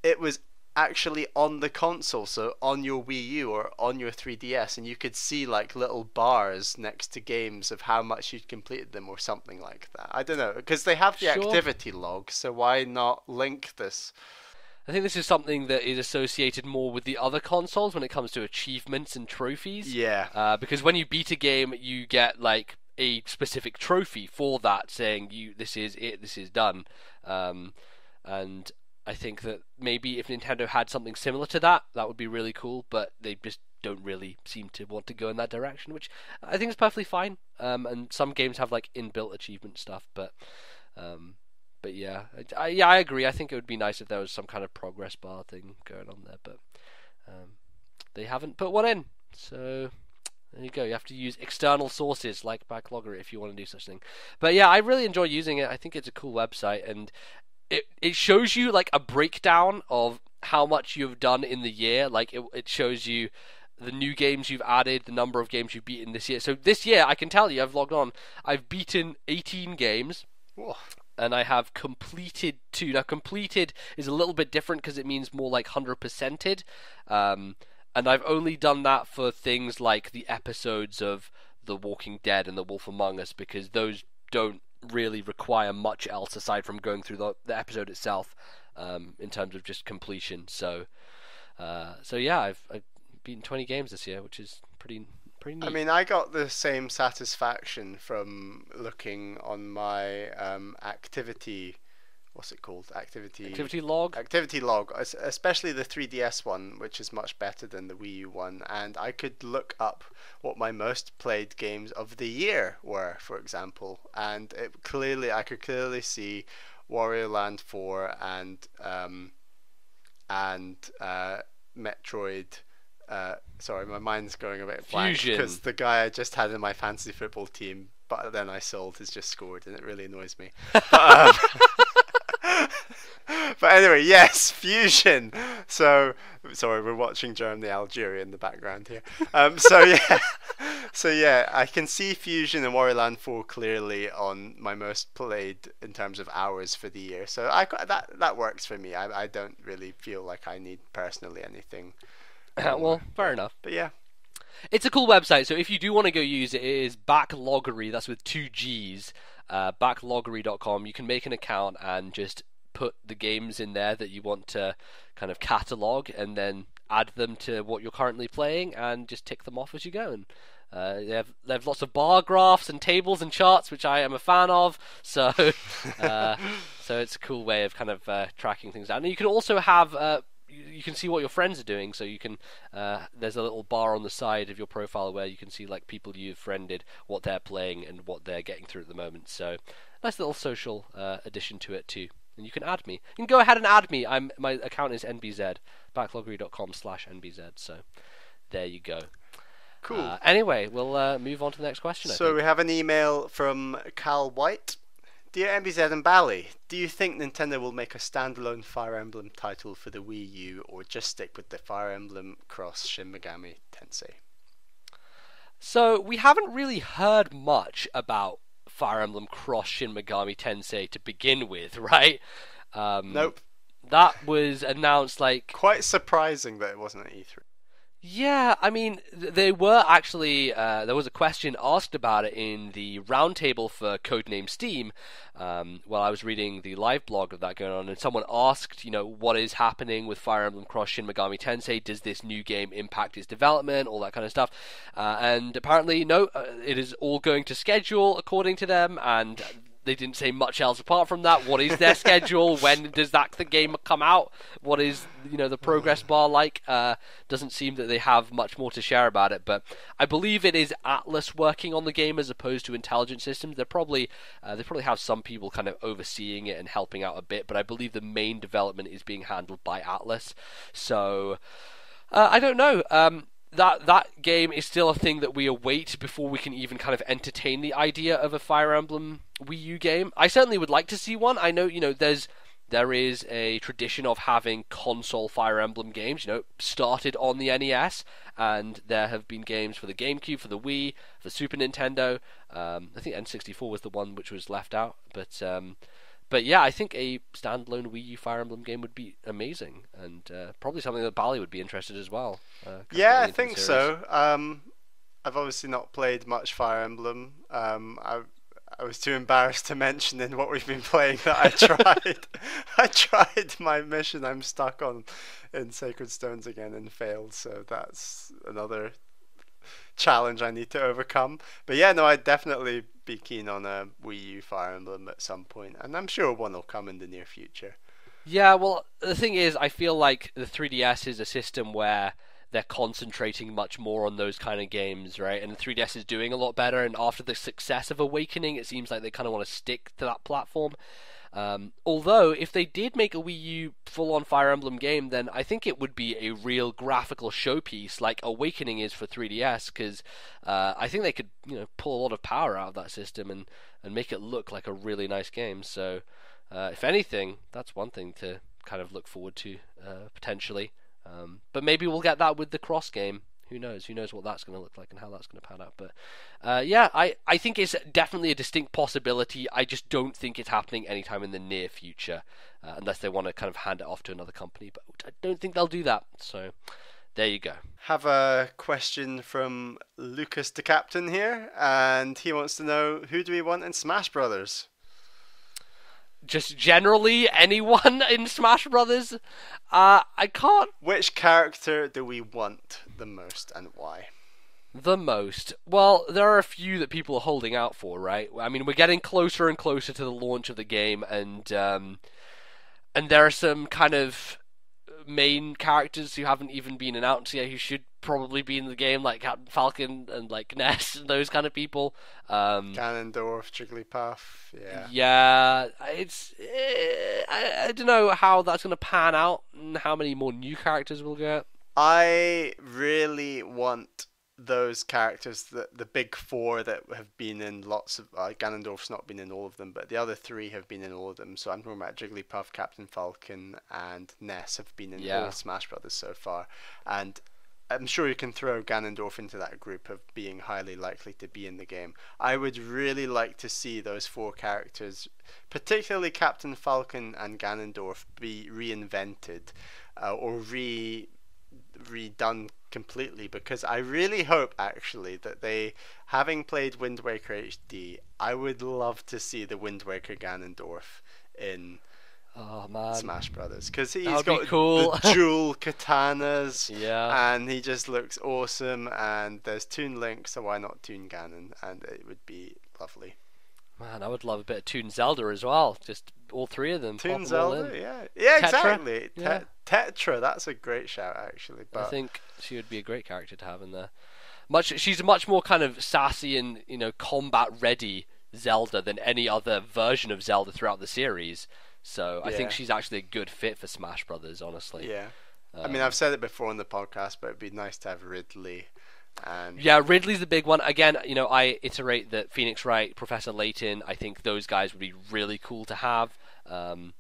B: it was actually on the console, so on your Wii U or on your 3DS, and you could see like little bars next to games of how much you'd completed them or something like that. I don't know, because they have the activity log, so why not link this?
A: I think this is something that is associated more with the other consoles when it comes to achievements and trophies.
B: Yeah.
A: Because when you beat a game, you get like a specific trophy for that, saying this is it, this is done. And I think that maybe if Nintendo had something similar to that, that would be really cool. But they just don't really seem to want to go in that direction, which I think is perfectly fine. And some games have like inbuilt achievement stuff, but yeah, I agree. I think it would be nice if there was some kind of progress bar thing going on there, but they haven't put one in. So there you go. You have to use external sources like Backlogger if you want to do such thing. But yeah, I really enjoy using it. I think it's a cool website, and it shows you like a breakdown of how much you've done in the year. Like it shows you the new games you've added, the number of games you've beaten this year. So this year, I can tell you, I've logged on. I've beaten 18 games.
B: Whoa.
A: And I have completed 2. Now, completed is a little bit different because it means more like 100%ed. And I've only done that for things like the episodes of The Walking Dead and The Wolf Among Us, because those don't really require much else aside from going through the episode itself, in terms of just completion. So yeah, I've beaten 20 games this year, which is pretty neat.
B: I mean, I got the same satisfaction from looking on my activity. What's it called? Activity
A: log.
B: Activity log, especially the 3DS one, which is much better than the Wii U one. And I could look up what my most played games of the year were, for example, and I could clearly see Wario Land 4 and Metroid. Sorry, my mind's going a bit blank because the guy I just had in my fantasy football team, but then I sold, has just scored, and it really annoys me. But anyway, yes, Fusion. So, sorry, we're watching Germany, Algeria in the background here. So yeah, I can see Fusion and Wario Land 4 clearly on my most played in terms of hours for the year. So that works for me. I don't really feel like I need personally anything.
A: Well, fair enough.
B: But yeah.
A: It's a cool website, so if you do want to go use it, it is Backloggery, that's with 2 G's, backloggery.com. You can make an account and just put the games in there that you want to kind of catalog, and then add them to what you're currently playing, and just tick them off as you go. And they have lots of bar graphs and tables and charts, which I am a fan of, so so it's a cool way of kind of tracking things down. And you can also have... you can see what your friends are doing, so you can there's a little bar on the side of your profile where you can see like people you've friended, what they're playing and what they're getting through at the moment. So nice little social addition to it too. And you can add me. You can go ahead and add me. My account is NBZ, backloggery.com/NBZ. So there you go.
B: Cool.
A: Anyway, we'll move on to the next question.
B: So we have an email from Cal White. Dear NBZ and Bally, do you think Nintendo will make a standalone Fire Emblem title for the Wii U, or just stick with the Fire Emblem Cross Shin Megami Tensei?
A: So we haven't really heard much about Fire Emblem Cross Shin Megami Tensei to begin with, right?
B: Nope.
A: That was announced like...
B: Quite surprising that it wasn't at E3.
A: Yeah, I mean, they were actually, there was a question asked about it in the roundtable for Codename Steam, while I was reading the live blog of that going on, and someone asked, what is happening with Fire Emblem Cross Shin Megami Tensei, does this new game impact its development, all that kind of stuff, and apparently, no, it is all going to schedule according to them, and They didn't say much else apart from that. What is their schedule? When does the game come out? What is the progress bar like? Doesn't seem that they have much more to share about it. But I believe it is Atlas working on the game as opposed to Intelligent Systems. They probably have some people kind of overseeing it and helping out a bit. But I believe the main development is being handled by Atlas. So I don't know. That game is still a thing that we await before we can even kind of entertain the idea of a Fire Emblem Wii U game. I certainly would like to see one. I know, there is a tradition of having console Fire Emblem games, started on the NES, and there have been games for the GameCube, for the Wii, for Super Nintendo. I think N64 was the one which was left out, but yeah, I think a standalone Wii U Fire Emblem game would be amazing, and probably something that Bally would be interested as well.
B: Yeah, I think so. I've obviously not played much Fire Emblem. I was too embarrassed to mention in what we've been playing that I tried. I tried my mission I'm stuck on in Sacred Stones again and failed, so that's another challenge I need to overcome. But yeah, no, I'd definitely be keen on a Wii U Fire Emblem at some point, and I'm sure one will come in the near future.
A: Yeah, well, the thing is, I feel like the 3DS is a system where they're concentrating much more on those kind of games, right? And the 3DS is doing a lot better, and after the success of Awakening, it seems like they kind of want to stick to that platform. Although, if they did make a Wii U full-on Fire Emblem game, then I think it would be a real graphical showpiece like Awakening is for 3DS, because I think they could pull a lot of power out of that system and make it look like a really nice game. So, if anything, that's one thing to kind of look forward to, potentially. But maybe we'll get that with the cross game. Who knows? Who knows what that's going to look like and how that's going to pan out. But yeah, I think it's definitely a distinct possibility. I just don't think it's happening anytime in the near future, unless they want to kind of hand it off to another company. But I don't think they'll do that. So there you go.
B: Have a question from Lucas the Captain here, and he wants to know, who do we want in Smash Brothers?
A: Just generally anyone in Smash Brothers. I can't.
B: Which character do we want the most, and why?
A: The most. Well, there are a few that people are holding out for, right? I mean, we're getting closer and closer to the launch of the game, and there are some kind of main characters who haven't even been announced yet who should probably be in the game, like Captain Falcon and like Ness and those kind of people.
B: Ganondorf, Jigglypuff, yeah.
A: Yeah, it's I don't know how that's going to pan out and how many more new characters we'll get.
B: I really want those characters, the big four that have been in lots of... Ganondorf's not been in all of them, but the other three have been in all of them. So I'm talking about Jigglypuff, Captain Falcon, and Ness have been in all Smash Brothers so far. And I'm sure you can throw Ganondorf into that group of being highly likely to be in the game. I would really like to see those four characters, particularly Captain Falcon and Ganondorf, be reinvented or redone completely, because I really hope actually that they, having played Wind Waker HD, I would love to see the Wind Waker Ganondorf in Smash Brothers, because he's got
A: cool.
B: the dual katanas,
A: yeah,
B: and he just looks awesome, and there's Toon Link, so why not Toon Ganon, and it would be lovely.
A: Man, I would love a bit of Toon Zelda as well, just all three of them.
B: Toon Zelda, yeah,
A: Tetra?
B: exactly.
A: Yeah.
B: Tetra, that's a great shout actually. But
A: I think she would be a great character to have in there. She's a much more kind of sassy and combat ready Zelda than any other version of Zelda throughout the series. So I think she's actually a good fit for Smash Brothers, honestly.
B: Yeah. I mean, I've said it before on the podcast, but it'd be nice to have Ridley. And
A: yeah, Ridley's the big one. Again, I iterate that Phoenix Wright, Professor Layton, I think those guys would be really cool to have. And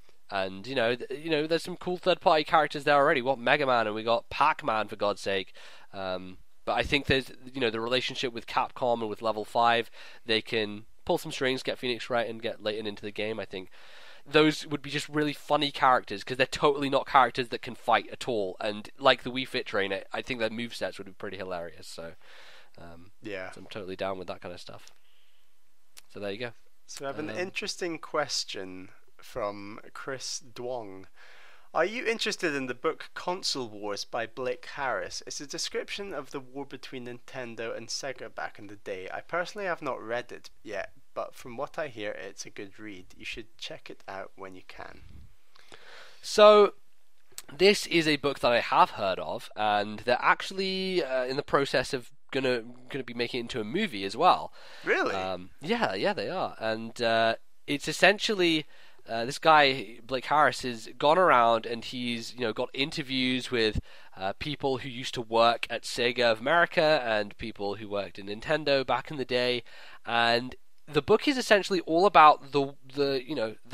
A: there's some cool third-party characters there already. We got Mega Man and we got Pac-Man, for God's sake. But I think there's the relationship with Capcom and with Level 5, they can pull some strings, get Phoenix Wright and get Layton into the game. I think those would be just really funny characters, because they're totally not characters that can fight at all. And like the Wii Fit Trainer, I think their movesets would be pretty hilarious. So so I'm totally down with that kind of stuff. So there you go.
B: So I have an interesting question from Chris Dwong. Are you interested in the book Console Wars by Blake Harris? It's a description of the war between Nintendo and Sega back in the day. I personally have not read it yet, but from what I hear, it's a good read. You should check it out when you can.
A: So, this is a book that I have heard of, and they're actually in the process of gonna be making it into a movie as well.
B: Really?
A: Yeah, they are, and it's essentially this guy Blake Harris has gone around and he's got interviews with people who used to work at Sega of America and people who worked in Nintendo back in the day, and the book is essentially all about the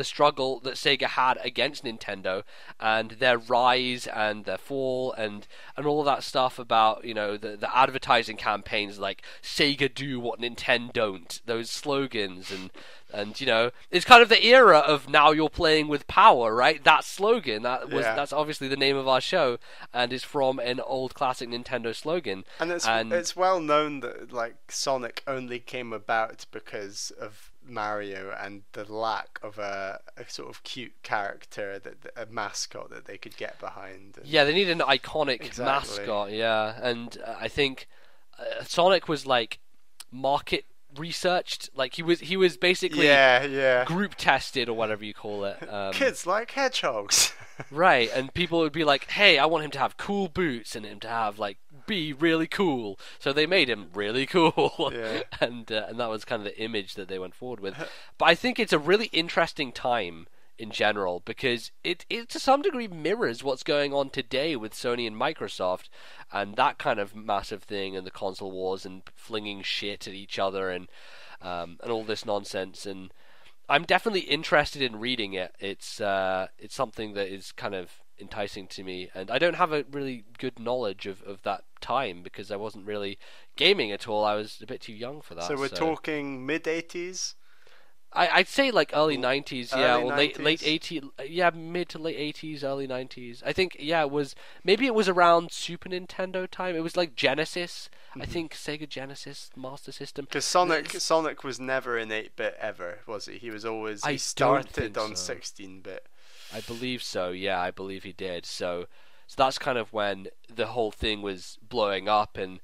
A: struggle that Sega had against Nintendo and their rise and their fall and all of that stuff about the advertising campaigns like Sega do what Nintendo don't, those slogans and it's kind of the era of now you're playing with power, right? That slogan that's obviously the name of our show and is from an old classic Nintendo slogan.
B: And it's well known that like Sonic only came about because of Mario and the lack of a sort of cute character, a mascot that they could get behind.
A: Yeah, they need an iconic mascot. Yeah, and I think Sonic was like market researched, like he was basically group tested or whatever you call it.
B: Kids like hedgehogs.
A: Right, and people would be like, hey, I want him to have cool boots and him to have like be really cool, so they made him really cool.
B: Yeah.
A: and that was kind of the image that they went forward with. But I think it's a really interesting time in general because it to some degree mirrors what's going on today with Sony and Microsoft and that kind of massive thing and the console wars and flinging shit at each other and all this nonsense. And I'm definitely interested in reading it. It's something that is kind of enticing to me, and I don't have a really good knowledge of that time because I wasn't really gaming at all. I was a bit too young for that.
B: So we're talking mid-80s?
A: I'd say like early 90s, yeah, or
B: 90s?
A: late 80s, yeah, mid to late 80s, early 90s. I think, yeah, it was around Super Nintendo time. It was like Genesis, I think Sega Genesis Master System.
B: Because Sonic was never in 8-bit ever, was he? He was always he started on 16-bit.
A: I believe so. Yeah, I believe he did. So that's kind of when the whole thing was blowing up, and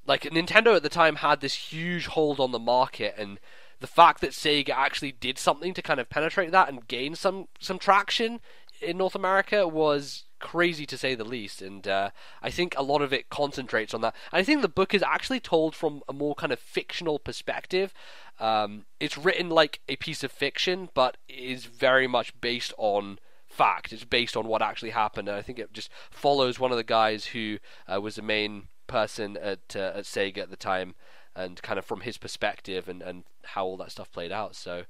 A: like Nintendo at the time had this huge hold on the market, and the fact that Sega actually did something to kind of penetrate that and gain some traction in North America was crazy to say the least. And I think a lot of it concentrates on that. And I think the book is actually told from a more kind of fictional perspective. It's written like a piece of fiction, but is very much based on fact. It's based on what actually happened. And I think it just follows one of the guys who was the main person at Sega at the time, and kind of from his perspective and how all that stuff played out. So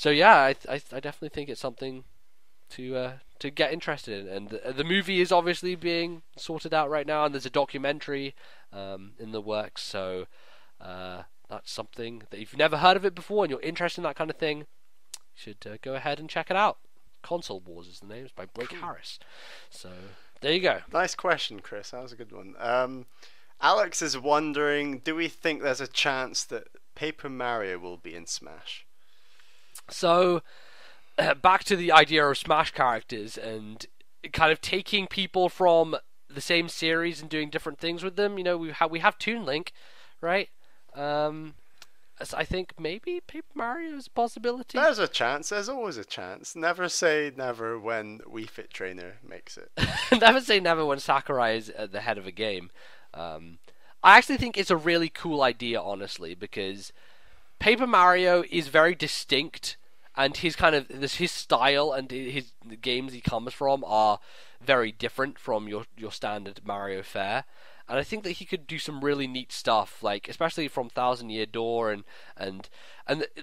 A: yeah, I definitely think it's something to get interested in. And the movie is obviously being sorted out right now, and there's a documentary in the works. So that's something that if you've never heard of it before and you're interested in that kind of thing, you should go ahead and check it out. Console Wars is the name. It's by Blake Harris. So there you go.
B: Nice question, Chris. That was a good one. Alex is wondering, do we think there's a chance that Paper Mario will be in Smash?
A: So, back to the idea of Smash characters and kind of taking people from the same series and doing different things with them. We have Toon Link, right? So I think maybe Paper Mario is a possibility.
B: There's a chance. There's always a chance. Never say never when Wii Fit Trainer makes it.
A: Never say never when Sakurai is at the head of a game. I actually think it's a really cool idea, honestly, because Paper Mario is very distinct, and his style and the games he comes from are very different from your standard Mario fare. And I think that he could do some really neat stuff, like especially from Thousand Year Door and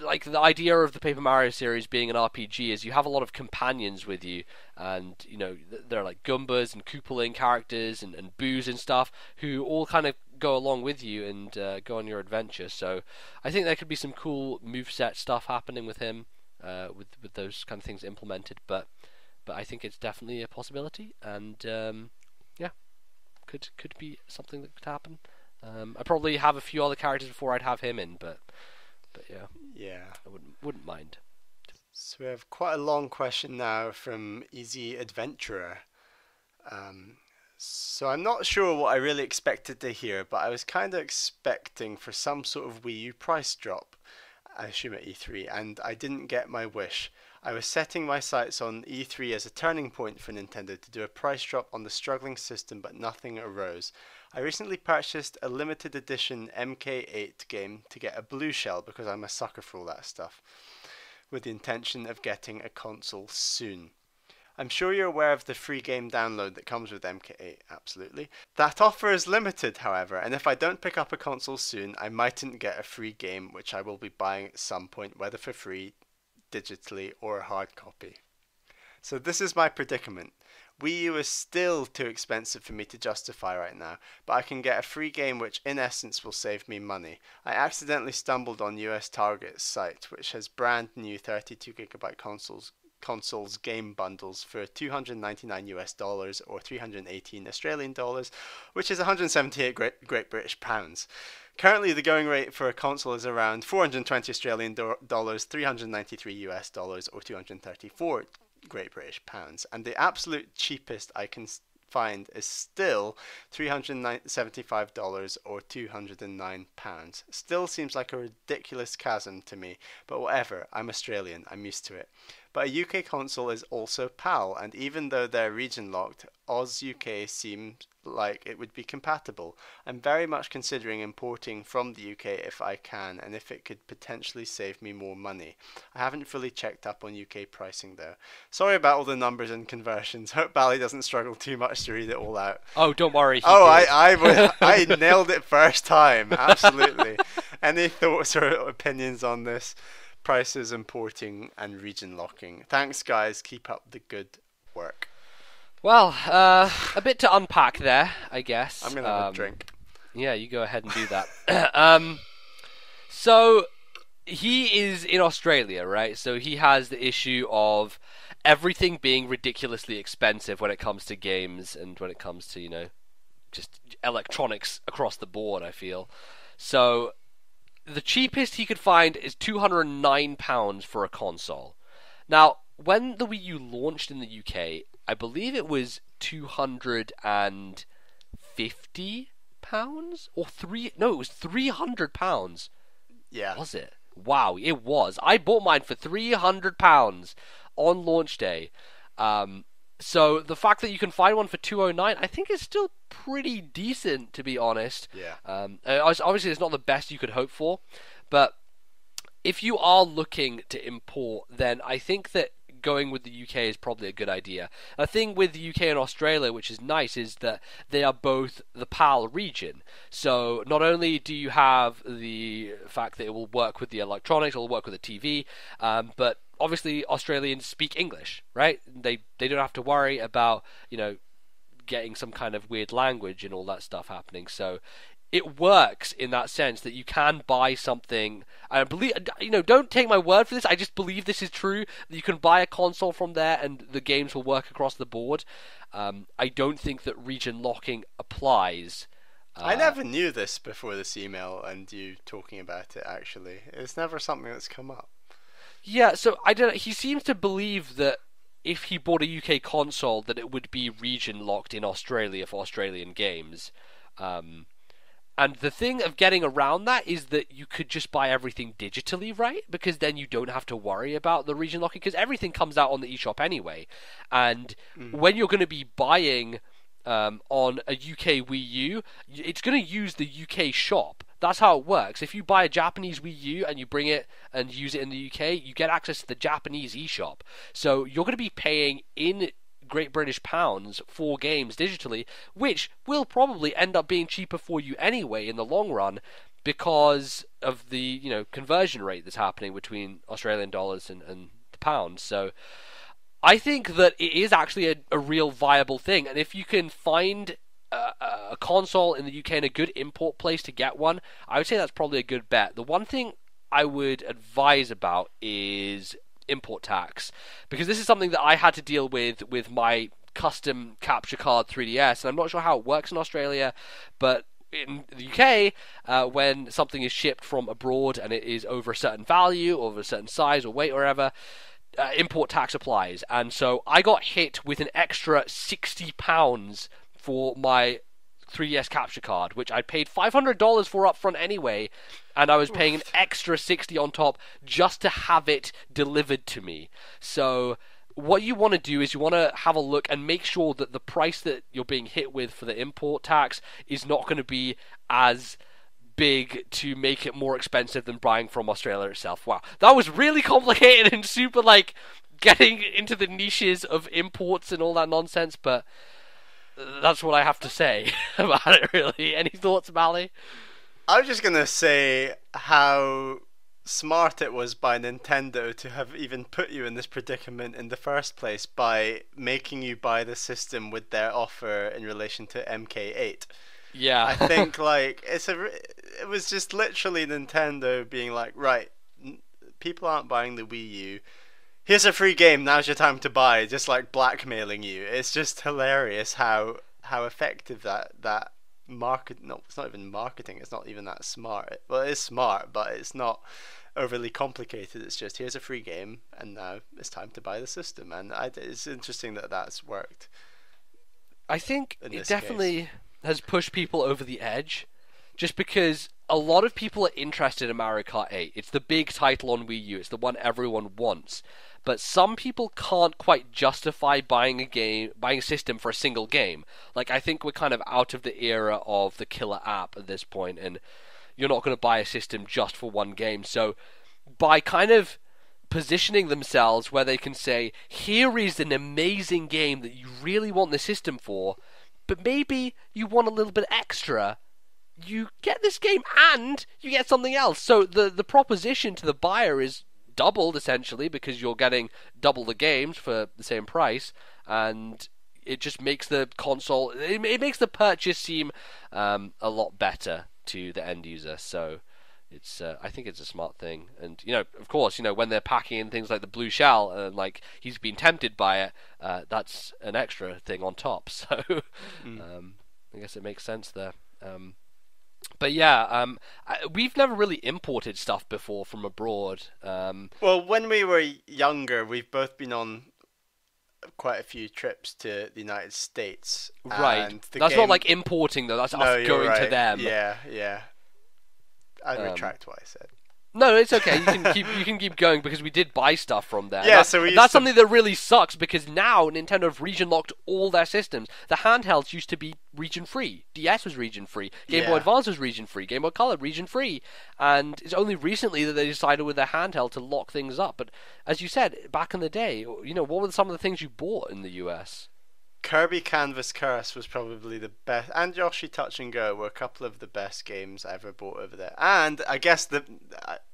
A: like the idea of the Paper Mario series being an RPG is you have a lot of companions with you, and they're like Goombas and Koopaling characters and Boos and stuff who all kind of go along with you and go on your adventure. So I think there could be some cool moveset stuff happening with him, with those kind of things implemented. But I think it's definitely a possibility, and yeah. Could be something that could happen. I probably have a few other characters before I'd have him in, but yeah, I wouldn't mind.
B: So we have quite a long question now from Easy Adventurer. So I'm not sure what I really expected to hear, but I was kind of expecting for some sort of Wii U price drop. I assume at E3, and I didn't get my wish. I was setting my sights on E3 as a turning point for Nintendo to do a price drop on the struggling system, but nothing arose. I recently purchased a limited edition MK8 game to get a blue shell because I'm a sucker for all that stuff, with the intention of getting a console soon. I'm sure you're aware of the free game download that comes with MK8, absolutely. That offer is limited, however, and if I don't pick up a console soon, I mightn't get a free game, which I will be buying at some point, whether for free, digitally, or a hard copy. So this is my predicament. Wii U is still too expensive for me to justify right now, but I can get a free game which in essence will save me money. I accidentally stumbled on US Target's site, which has brand new 32GB consoles game bundles for $299 or 318 Australian dollars, which is 178 Great British pounds. Currently, the going rate for a console is around 420 Australian dollars, 393 US dollars, or 234 Great British pounds, and the absolute cheapest I can find is still $375 or 209 pounds. Still seems like a ridiculous chasm to me, but whatever, I'm Australian, I'm used to it. But a UK console is also PAL, and even though they're region locked, Oz UK seems like it would be compatible. I'm very much considering importing from the UK if I can, and if it could potentially save me more money. I haven't fully checked up on UK pricing though. Sorry about all the numbers and conversions. Hope Bally doesn't struggle too much to read it all out.
A: Oh, don't worry.
B: I nailed it first time. Absolutely. Any thoughts or opinions on this? Prices, importing, and region locking. Thanks, guys. Keep up the good work.
A: Well, a bit to unpack there, I guess.
B: I'm going to have a drink.
A: Yeah, you go ahead and do that. So, he is in Australia, right? So he has the issue of everything being ridiculously expensive when it comes to games and when it comes to, you know, just electronics across the board, I feel. So the cheapest he could find is £209 for a console. Now, when the Wii U launched in the UK, I believe it was £250 or it was £300.
B: Yeah.
A: Was it? Wow, it was. I bought mine for £300 on launch day. So the fact that you can find one for $209, I think is still pretty decent, to be honest.
B: Yeah.
A: Obviously, it's not the best you could hope for, but if you are looking to import, then I think that going with the UK is probably a good idea. The thing with the UK and Australia, which is nice, is that they are both the PAL region. So not only do you have the fact that it will work with the electronics, it will work with the TV, but obviously Australians speak English, right? They don't have to worry about, you know, getting some kind of weird language and all that stuff happening. So it works in that sense that you can buy something. I believe, you know, don't take my word for this. I just believe this is true. That you can buy a console from there and the games will work across the board. I don't think that region locking applies.
B: I never knew this before this email and you talking about it. Actually, it's never something that's come up.
A: Yeah, so I don't know. He seems to believe that if he bought a UK console, that it would be region locked in Australia for Australian games. And the thing of getting around that is that you could just buy everything digitally, right? Because then you don't have to worry about the region locking, because everything comes out on the eShop anyway. And when you're going to be buying on a UK Wii U, it's going to use the UK shop. That's how it works. If you buy a Japanese Wii U and you bring it and use it in the UK, you get access to the Japanese eShop. So you're going to be paying in Great British pounds for games digitally, which will probably end up being cheaper for you anyway in the long run because of the, you know, conversion rate that's happening between Australian dollars and the pound. So I think that it is actually a real viable thing, and if you can find a console in the UK and a good import place to get one, I would say that's probably a good bet. The one thing I would advise about is import tax, because this is something that I had to deal with my custom capture card 3DS, and I'm not sure how it works in Australia, but in the UK, when something is shipped from abroad and it is over a certain value, or over a certain size or weight or whatever, import tax applies. And so I got hit with an extra £60 for my 3DS capture card, which I'd paid $500 for up front anyway, and I was paying an extra $60 on top just to have it delivered to me. So what you want to do is you want to have a look and make sure that the price that you're being hit with for the import tax is not going to be as big to make it more expensive than buying from Australia itself. Wow, that was really complicated and super, like, getting into the niches of imports and all that nonsense, but that's what I have to say about it, really. Any thoughts, Bally?
B: I was just going to say how smart it was by Nintendo to have even put you in this predicament in the first place by making you buy the system with their offer in relation to MK8.
A: Yeah.
B: I think, like, it was just literally Nintendo being like, right, people aren't buying the Wii U. Here's a free game, now's your time to buy, just like blackmailing you. It's just hilarious how effective that market. No, it's not even marketing. It's not even that smart. Well, it is smart, but it's not overly complicated. It's just, here's a free game, and now it's time to buy the system. And it's interesting that that's worked.
A: I think it definitely has pushed people over the edge, just because a lot of people are interested in Mario Kart 8. It's the big title on Wii U. It's the one everyone wants. But some people can't quite justify buying a system for a single game. Like, I think we're kind of out of the era of the killer app at this point, and you're not going to buy a system just for one game. So by kind of positioning themselves where they can say, here is an amazing game that you really want the system for, but maybe you want a little bit extra, you get this game and you get something else. So the proposition to the buyer is doubled, essentially, because you're getting double the games for the same price, and it just makes the console, it makes the purchase seem a lot better to the end user. So it's I think it's a smart thing. And, you know, of course, you know, when they're packing in things like the blue shell and, like, he's been tempted by it, that's an extra thing on top. So I guess it makes sense there. But yeah, we've never really imported stuff before from abroad.
B: Well, when we were younger, we've both been on quite a few trips to the United States.
A: Right. That's not like importing, though. That's us going to them.
B: Yeah. I retract what I said.
A: No, it's okay. You can keep going, because we did buy stuff from there.
B: Yeah,
A: that's something that really sucks, because now Nintendo have region locked all their systems. The handhelds used to be region free. DS was region free. Game Boy Advance was region free. Game Boy Color region free. And it's only recently that they decided with their handheld to lock things up. But as you said, back in the day, you know, what were some of the things you bought in the US?
B: Kirby Canvas Curse was probably the best, and Yoshi Touch and Go were a couple of the best games I ever bought over there. And I guess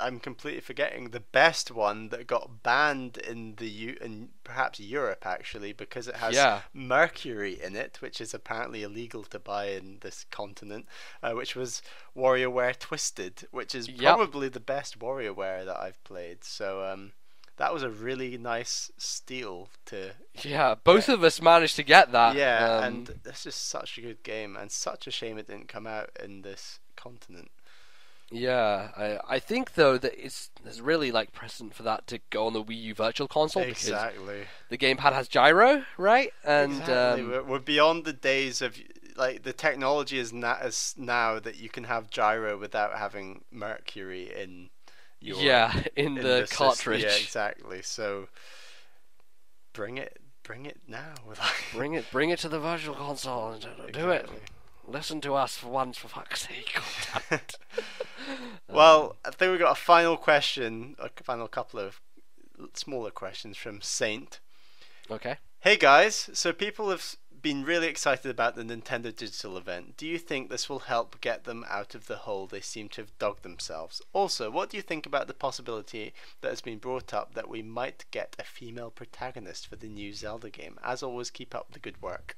B: I'm completely forgetting the best one that got banned in in perhaps Europe, actually, because it has mercury in it, which is apparently illegal to buy in this continent, which was WarioWare Twisted, which is probably the best WarioWare that I've played. So that was a really nice steal to...
A: Yeah, both of us managed to get that.
B: Yeah, and this is such a good game, and such a shame it didn't come out in this continent.
A: Yeah, I think, though, that there's really, like, precedent for that to go on the Wii U Virtual Console.
B: Exactly.
A: Because the gamepad has gyro, right? And
B: exactly. We're beyond the days of... Like, the technology is now that you can have gyro without having mercury in... in the cartridge. Yeah, exactly. So bring it now.
A: bring it to the Virtual Console. Do it. Listen to us for once, for fuck's sake.
B: Well, I think we've got a final question, a final couple of smaller questions from Saint.
A: Okay.
B: Hey guys, so people have been really excited about the Nintendo Digital event. Do you think this will help get them out of the hole they seem to have dug themselves? Also, what do you think about the possibility that has been brought up that we might get a female protagonist for the new Zelda game? As always, keep up the good work.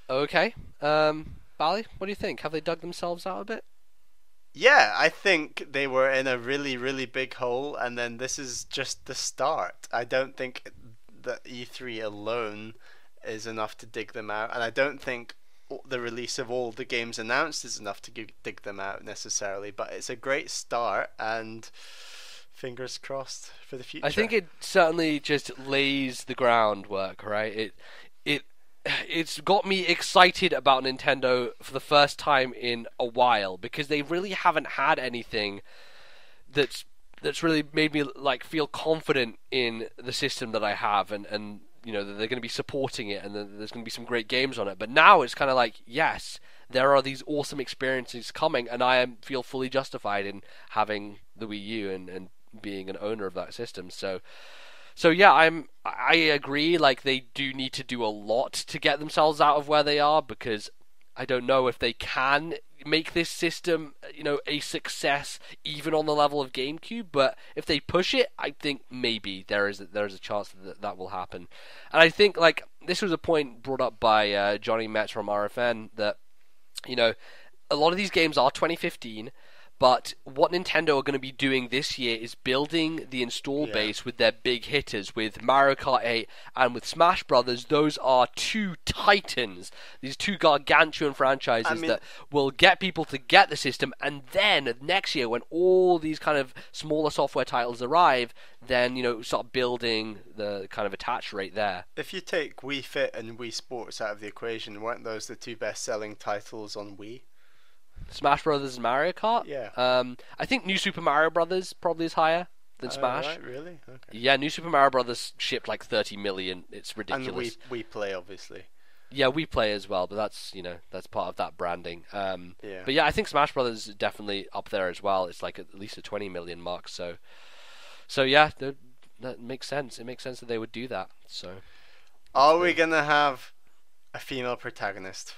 A: Okay. Bally, what do you think? Have they dug themselves out a bit?
B: Yeah, I think they were in a really, really big hole, and then this is just the start. I don't think that E3 alone is enough to dig them out, and I don't think the release of all the games announced is enough to dig them out necessarily, but it's a great start, and fingers crossed for the future.
A: I think it certainly just lays the groundwork, right? It it's got me excited about Nintendo for the first time in a while, because they really haven't had anything that's really made me like feel confident in the system that I have, and you know that they're going to be supporting it, and there's going to be some great games on it. But now it's kind of like, yes, there are these awesome experiences coming, and feel fully justified in having the Wii U and being an owner of that system. So yeah, I agree. Like, they do need to do a lot to get themselves out of where they are, because I don't know if they can make this system, you know, a success even on the level of GameCube. But if they push it, I think maybe there is a chance that will happen. And I think, like, this was a point brought up by Johnny Metz from RFN, that, you know, a lot of these games are 2015. But what Nintendo are going to be doing this year is building the install base with their big hitters, with Mario Kart 8 and with Smash Brothers. Those are two titans, these two gargantuan franchises that will get people to get the system. And then next year, when all these kind of smaller software titles arrive, then, you know, start building the kind of attach rate there.
B: If you take Wii Fit and Wii Sports out of the equation, weren't those the two best-selling titles on Wii?
A: Smash Brothers and Mario Kart?
B: Yeah.
A: I think New Super Mario Brothers probably is higher than Smash.
B: Right, really? Okay.
A: Yeah, New Super Mario Brothers shipped like 30 million. It's ridiculous.
B: And we Play, obviously.
A: Yeah, we Play as well, but that's, you know, that's part of that branding.
B: Yeah.
A: But yeah, I think Smash Brothers is definitely up there as well. It's like at least a 20 million mark. So yeah, that makes sense. It makes sense that they would do that. So,
B: are we gonna have a female protagonist?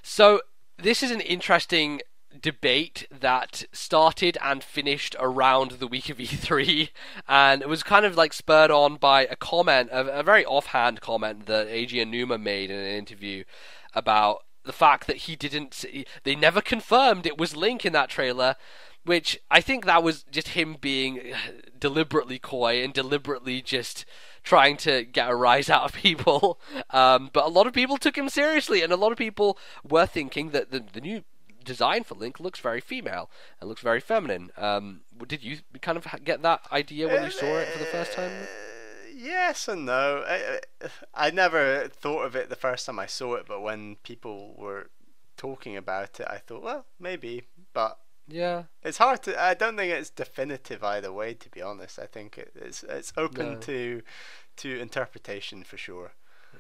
A: So this is an interesting debate that started and finished around the week of E3, and it was kind of like spurred on by a comment, a very offhand comment that Eiji Aonuma made in an interview about the fact that they never confirmed it was Link in that trailer, which I think that was just him being deliberately coy and deliberately just trying to get a rise out of people. But a lot of people took him seriously, and a lot of people were thinking that the new design for Link looks very female and looks very feminine. Did you kind of get that idea when you saw it for the first time?
B: Yes and no. I never thought of it the first time I saw it, but when people were talking about it, I thought, well, maybe, but
A: yeah,
B: it's hard to. I don't think it's definitive either way, to be honest. I think it's open to interpretation for sure.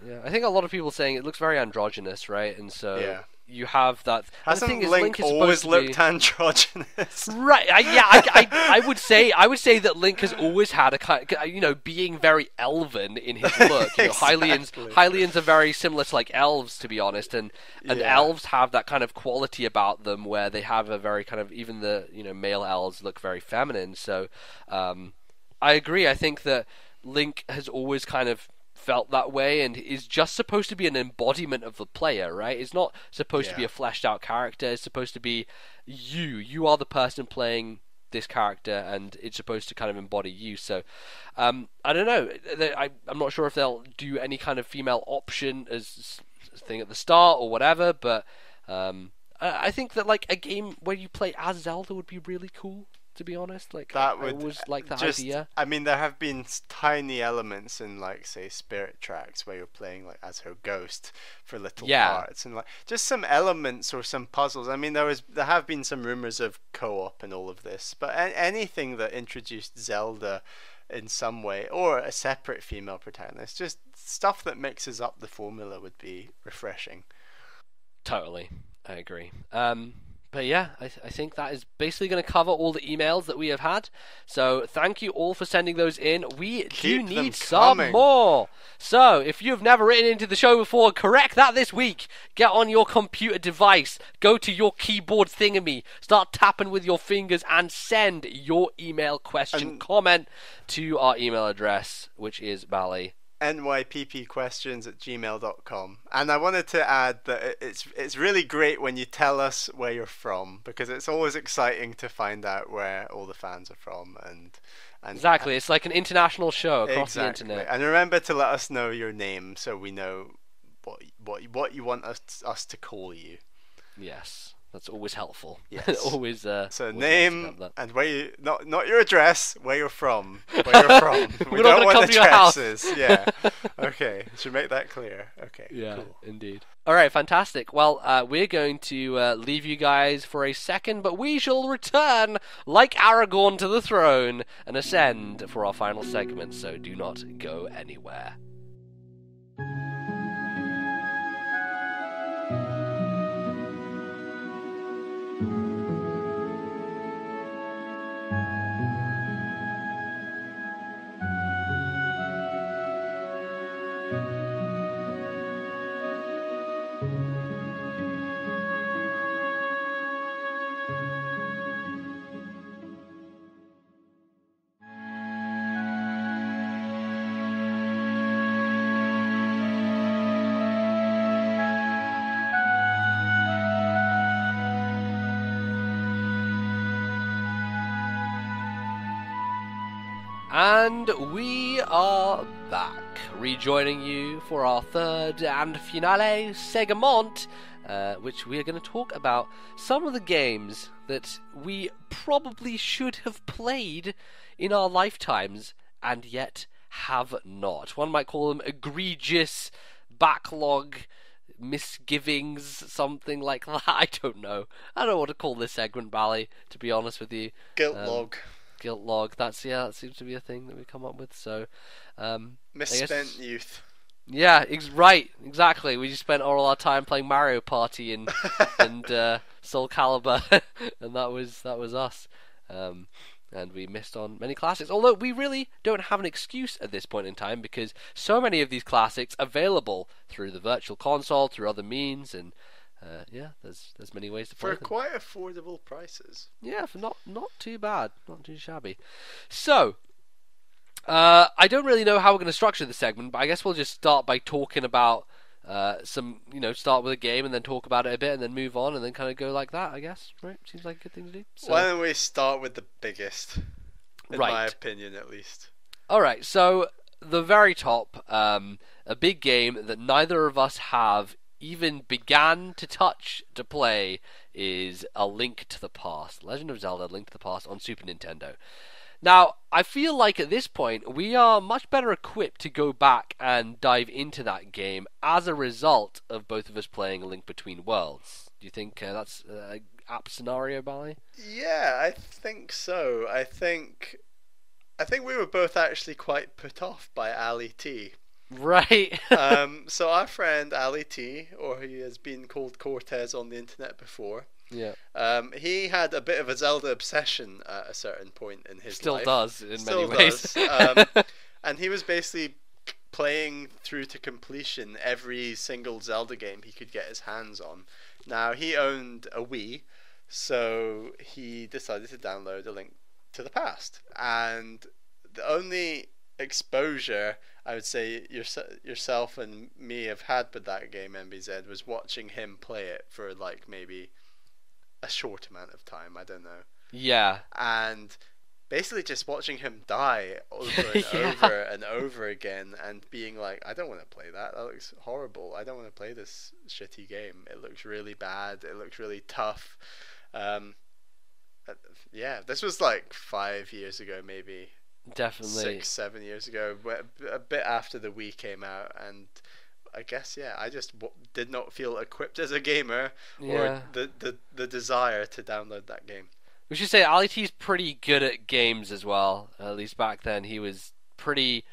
A: Yeah, I think a lot of people saying it looks very androgynous, right? And so
B: yeah.
A: You have that.
B: Hasn't Link always looked androgynous?
A: Right. I would say that Link has always had a kind, you know, being very elven in his look. You know, Hylians are very similar to like elves, to be honest, and elves have that kind of quality about them where they have a very kind of, even the, you know, male elves look very feminine. So, I agree. I think that Link has always kind of felt that way and is just supposed to be an embodiment of the player, right? It's not supposed to be a fleshed out character. It's supposed to be you are the person playing this character, and it's supposed to kind of embody you. So I don't know, I'm not sure if they'll do any kind of female option as a thing at the start or whatever, but I think that like a game where you play as Zelda would be really cool, to be honest. Like, I always like that idea.
B: I mean, there have been tiny elements in, like, say, Spirit Tracks where you're playing like as her ghost for little parts, and like just some elements or some puzzles. I mean, there have been some rumors of co-op and all of this, but anything that introduced Zelda in some way, or a separate female protagonist, just stuff that mixes up the formula would be refreshing.
A: Totally, I agree. But yeah, I think that is basically going to cover all the emails that we have had. So thank you all for sending those in. We do need some more. So if you've never written into the show before, correct that this week. Get on your computer device, go to your keyboard thingamy, start tapping with your fingers, and send your email question comment to our email address, which is Bally.
B: NYPPQuestions@gmail.com. And I wanted to add that it's really great when you tell us where you're from, because it's always exciting to find out where all the fans are from. And
A: exactly, it's like an international show across the internet.
B: And remember to let us know your name so we know what you want us to call you.
A: Yes. That's always helpful.
B: Yes.
A: always.
B: So
A: always
B: name
A: nice to have that.
B: and where you not your address, where you're from. Where you're from. We
A: We're not
B: don't
A: gonna
B: want
A: come to your house.
B: addresses. Yeah. Okay. Should make that clear. Okay.
A: Yeah,
B: Cool.
A: indeed. All right, fantastic. Well, we're going to leave you guys for a second, but we shall return like Aragorn to the throne and ascend for our final segment. So do not go anywhere. And we are back, rejoining you for our third and finale segment, which we are going to talk about some of the games that we probably should have played in our lifetimes and yet have not. One might call them egregious backlog misgivings, something like that. I don't know. I don't know what to call this segment, Bally, to be honest with you.
B: Guilt log.
A: Guilt log. That seems to be a thing that we come up with. So,
B: Misspent youth.
A: Yeah, right, exactly. We just spent all our time playing Mario Party and Soul Calibur, and that was us. And we missed on many classics. Although we really don't have an excuse at this point in time because so many of these classics available through the Virtual Console, through other means, and there's many ways to play them.
B: For quite affordable prices.
A: Yeah, for not too bad, not too shabby. So, I don't really know how we're going to structure the segment, but I guess we'll just start by talking about start with a game and then talk about it a bit and then move on and then kind of go like that, I guess. Right? Seems like a good thing to do. So,
B: why don't we start with the biggest, in
A: right.
B: my opinion at least.
A: Alright, so the very top, a big game that neither of us have even began to touch to play is A Link to the Past. Legend of Zelda: A Link to the Past on Super Nintendo. Now, I feel like at this point we are much better equipped to go back and dive into that game as a result of both of us playing A Link Between Worlds. Do you think that's an apt scenario, Bally?
B: Yeah, I think so. I think we were both actually quite put off by Ali T.
A: Right.
B: So our friend Ali T, or he has been called Cortez on the internet before.
A: Yeah.
B: He had a bit of a Zelda obsession at a certain point in his
A: Still
B: life.
A: does in
B: Still
A: many ways.
B: And he was basically playing through to completion every single Zelda game he could get his hands on. Now, he owned a Wii, so he decided to download A Link to the Past. And the only exposure I would say yourself and me have had with that game, NBZ, was watching him play it for like maybe a short amount of time. I don't know.
A: Yeah.
B: And basically just watching him die over and
A: Yeah.
B: over and over again and being like, I don't want to play that. That looks horrible. I don't want to play this shitty game. It looks really bad. It looks really tough. Yeah, this was like 5 years ago, maybe.
A: Definitely.
B: 6-7 years ago, a bit after the Wii came out, and I guess I just did not feel equipped as a gamer or the desire to download that game.
A: We should say Ali T's pretty good at games as well. At least back then, he was pretty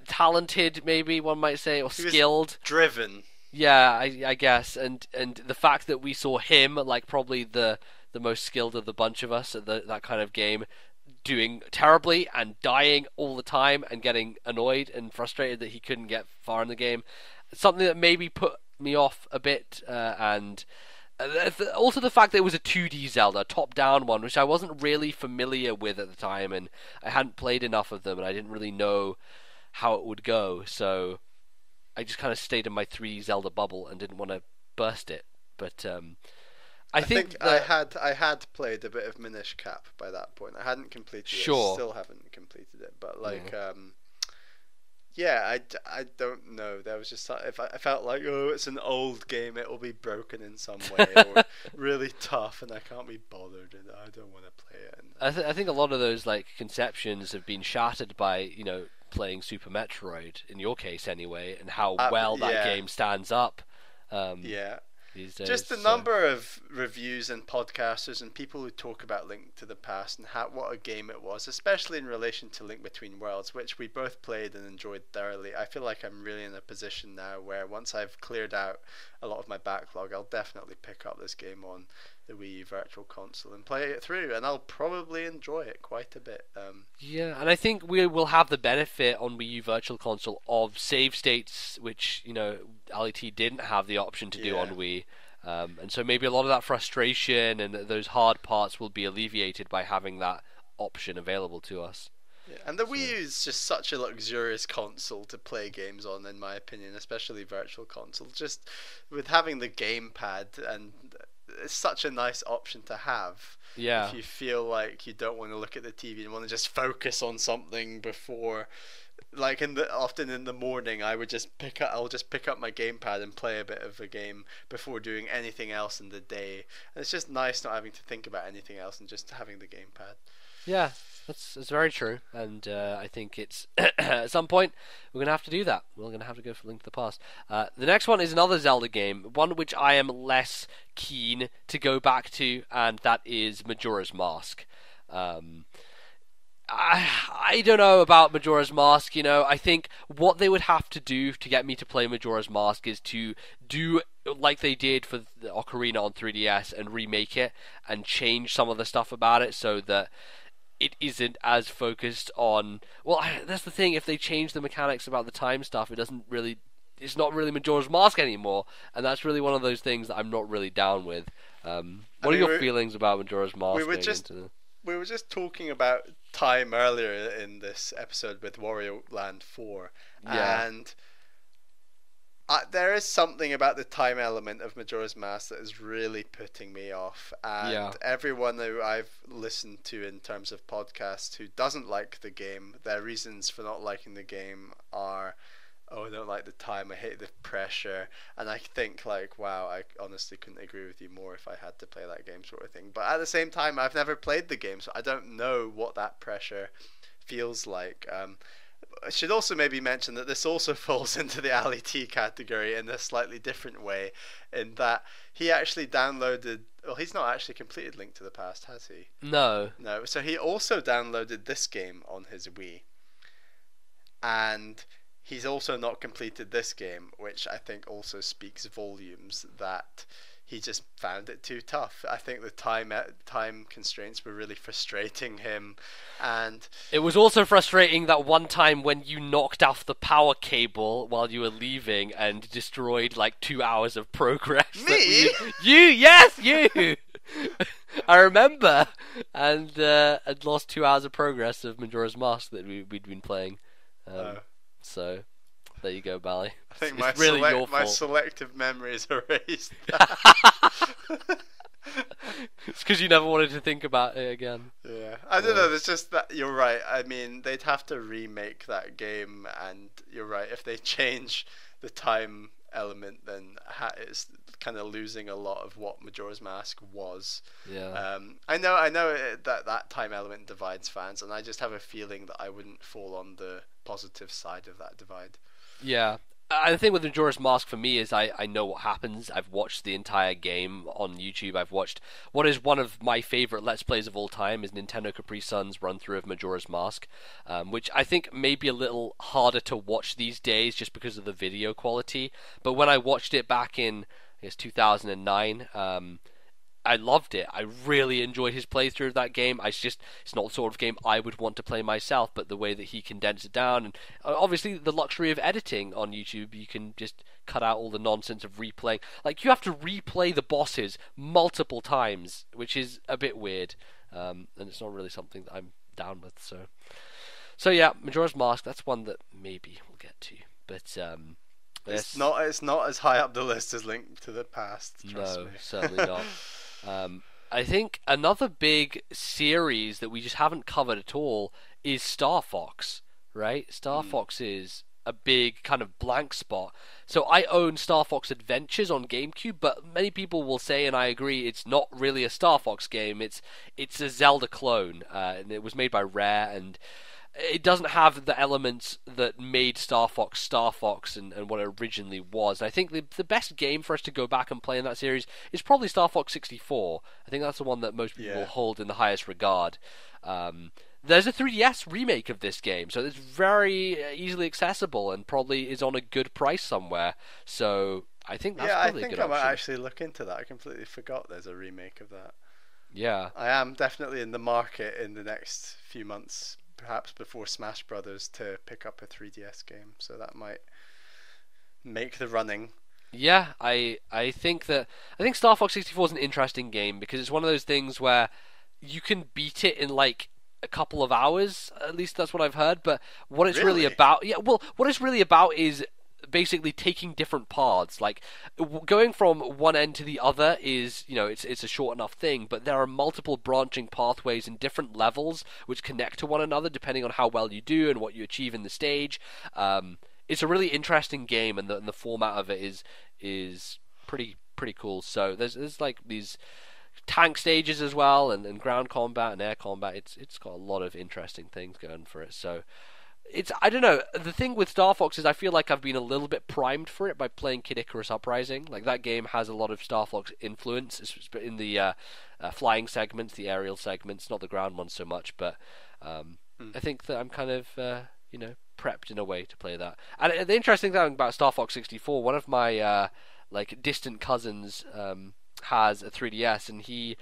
A: talented, maybe one might say, or skilled.
B: Driven.
A: Yeah, I guess, and the fact that we saw him, like probably the most skilled of the bunch of us at that kind of game, doing terribly and dying all the time and getting annoyed and frustrated that he couldn't get far in the game. Something that maybe put me off a bit, and also the fact that it was a 2D Zelda, top-down one, which I wasn't really familiar with at the time, and I hadn't played enough of them, and I didn't really know how it would go, so I just kind of stayed in my 3 Zelda bubble and didn't want to burst it. But I think
B: I had played a bit of Minish Cap by that point. I hadn't completed it. Still haven't completed it. But like, yeah, I don't know. There was just I felt like, oh, it's an old game, it will be broken in some way, or really tough, and I can't be bothered, and I don't want to play it. And
A: I think a lot of those like conceptions have been shattered by playing Super Metroid, in your case anyway, and how well that game stands up.
B: Yeah.
A: These days,
B: just the number of reviews and podcasters and people who talk about Link to the Past and what a game it was, especially in relation to Link Between Worlds, which we both played and enjoyed thoroughly. I feel like I'm really in a position now where once I've cleared out a lot of my backlog, I'll definitely pick up this game on the Wii U Virtual Console and play it through, and I'll probably enjoy it quite a bit.
A: Yeah, and I think we will have the benefit on Wii U Virtual Console of save states, which LET didn't have the option to do on Wii. And so maybe a lot of that frustration and those hard parts will be alleviated by having that option available to us.
B: Yeah, and the Wii U is just such a luxurious console to play games on, in my opinion, especially Virtual Console. Just with having the gamepad, and it's such a nice option to have.
A: Yeah.
B: If you feel like you don't want to look at the TV and want to just focus on something before, like often in the morning, I'll just pick up my gamepad and play a bit of a game before doing anything else in the day. And it's just nice not having to think about anything else and just having the gamepad.
A: Yeah, that's very true, and I think it's at some point we're gonna have to do that. We're gonna have to go for Link to the Past. The next one is another Zelda game, one which I am less keen to go back to, and that is Majora's Mask. I don't know about Majora's Mask. I think what they would have to do to get me to play Majora's Mask is to do like they did for the Ocarina on 3DS and remake it and change some of the stuff about it so that it isn't as focused on... Well, that's the thing. If they change the mechanics about the time stuff, it's not really Majora's Mask anymore, and that's really one of those things that I'm not really down with. What are your feelings about Majora's Mask?
B: We were just talking about time earlier in this episode with Wario Land 4, and there is something about the time element of Majora's Mask that is really putting me off. And everyone who I've listened to in terms of podcasts who doesn't like the game, their reasons for not liking the game are, oh, I don't like the time, I hate the pressure. And I think, like, wow, I honestly couldn't agree with you more if I had to play that game, sort of thing. But at the same time, I've never played the game, so I don't know what that pressure feels like. I should also maybe mention that this also falls into the Ali T category in a slightly different way, in that he actually downloaded... Well, he's not actually completed Link to the Past, has he?
A: No.
B: So he also downloaded this game on his Wii. And he's also not completed this game, which I think also speaks volumes that he just found it too tough. I think the time constraints were really frustrating him, and
A: it was also frustrating that one time when you knocked off the power cable while you were leaving and destroyed like 2 hours of progress.
B: Me?
A: Yes, you! I remember, and I'd lost 2 hours of progress of Majora's Mask that we'd been playing. So there you go, Bally.
B: I think my selective memory is erased.
A: It's because you never wanted to think about it again.
B: Yeah, I don't know. There's just that. You're right. I mean, they'd have to remake that game, and you're right. If they change the time element, then it's kind of losing a lot of what Majora's Mask was.
A: Yeah.
B: I know that time element divides fans, and I just have a feeling that I wouldn't fall on the positive side of that divide.
A: Yeah. The thing with Majora's Mask for me is I know what happens. I've watched the entire game on YouTube. I've watched what is one of my favourite Let's Plays of all time is Nintendo Capri Sun's run-through of Majora's Mask, which I think may be a little harder to watch these days just because of the video quality. But when I watched it back in, I guess, 2009, I loved it. I really enjoyed his playthrough of that game. It's not the sort of game I would want to play myself, but the way that he condensed it down, and obviously the luxury of editing on YouTube, you can just cut out all the nonsense of replaying. Like, you have to replay the bosses multiple times, which is a bit weird, and it's not really something that I'm down with. So yeah, Majora's Mask, that's one that maybe we'll get to, but
B: it's not as high up the list as Link to the Past. Trust me.
A: Certainly not. I think another big series that we just haven't covered at all is Star Fox, right? Star Fox is a big kind of blank spot. So I own Star Fox Adventures on GameCube, but many people will say, and I agree, it's not really a Star Fox game. It's a Zelda clone, and it was made by Rare, and it doesn't have the elements that made Star Fox and what it originally was. And I think the best game for us to go back and play in that series is probably Star Fox 64. I think that's the one that most people hold in the highest regard. There's a 3DS remake of this game, so it's very easily accessible and probably is on a good price somewhere. So I think that's probably a good option.
B: Yeah, I think I might actually look into that. I completely forgot there's a remake of that.
A: Yeah.
B: I am definitely in the market in the next few months, perhaps before Smash Brothers, to pick up a 3DS game, so that might make the running.
A: Yeah, I think Star Fox 64 is an interesting game because it's one of those things where you can beat it in like a couple of hours, at least that's what I've heard, but what it's really about, what it's really about is basically taking different paths. Like going from one end to the other is, it's a short enough thing, but there are multiple branching pathways in different levels which connect to one another depending on how well you do and what you achieve in the stage. It's a really interesting game, and the format of it is pretty cool. So there's like these tank stages as well, and ground combat and air combat. It's got a lot of interesting things going for it. So I don't know. The thing with Star Fox is I feel like I've been a little bit primed for it by playing Kid Icarus Uprising. Like that game has a lot of Star Fox influence in the flying segments, the aerial segments, not the ground ones so much. But I think that I'm kind of prepped in a way to play that. And the interesting thing about Star Fox 64, one of my distant cousins has a 3DS, and he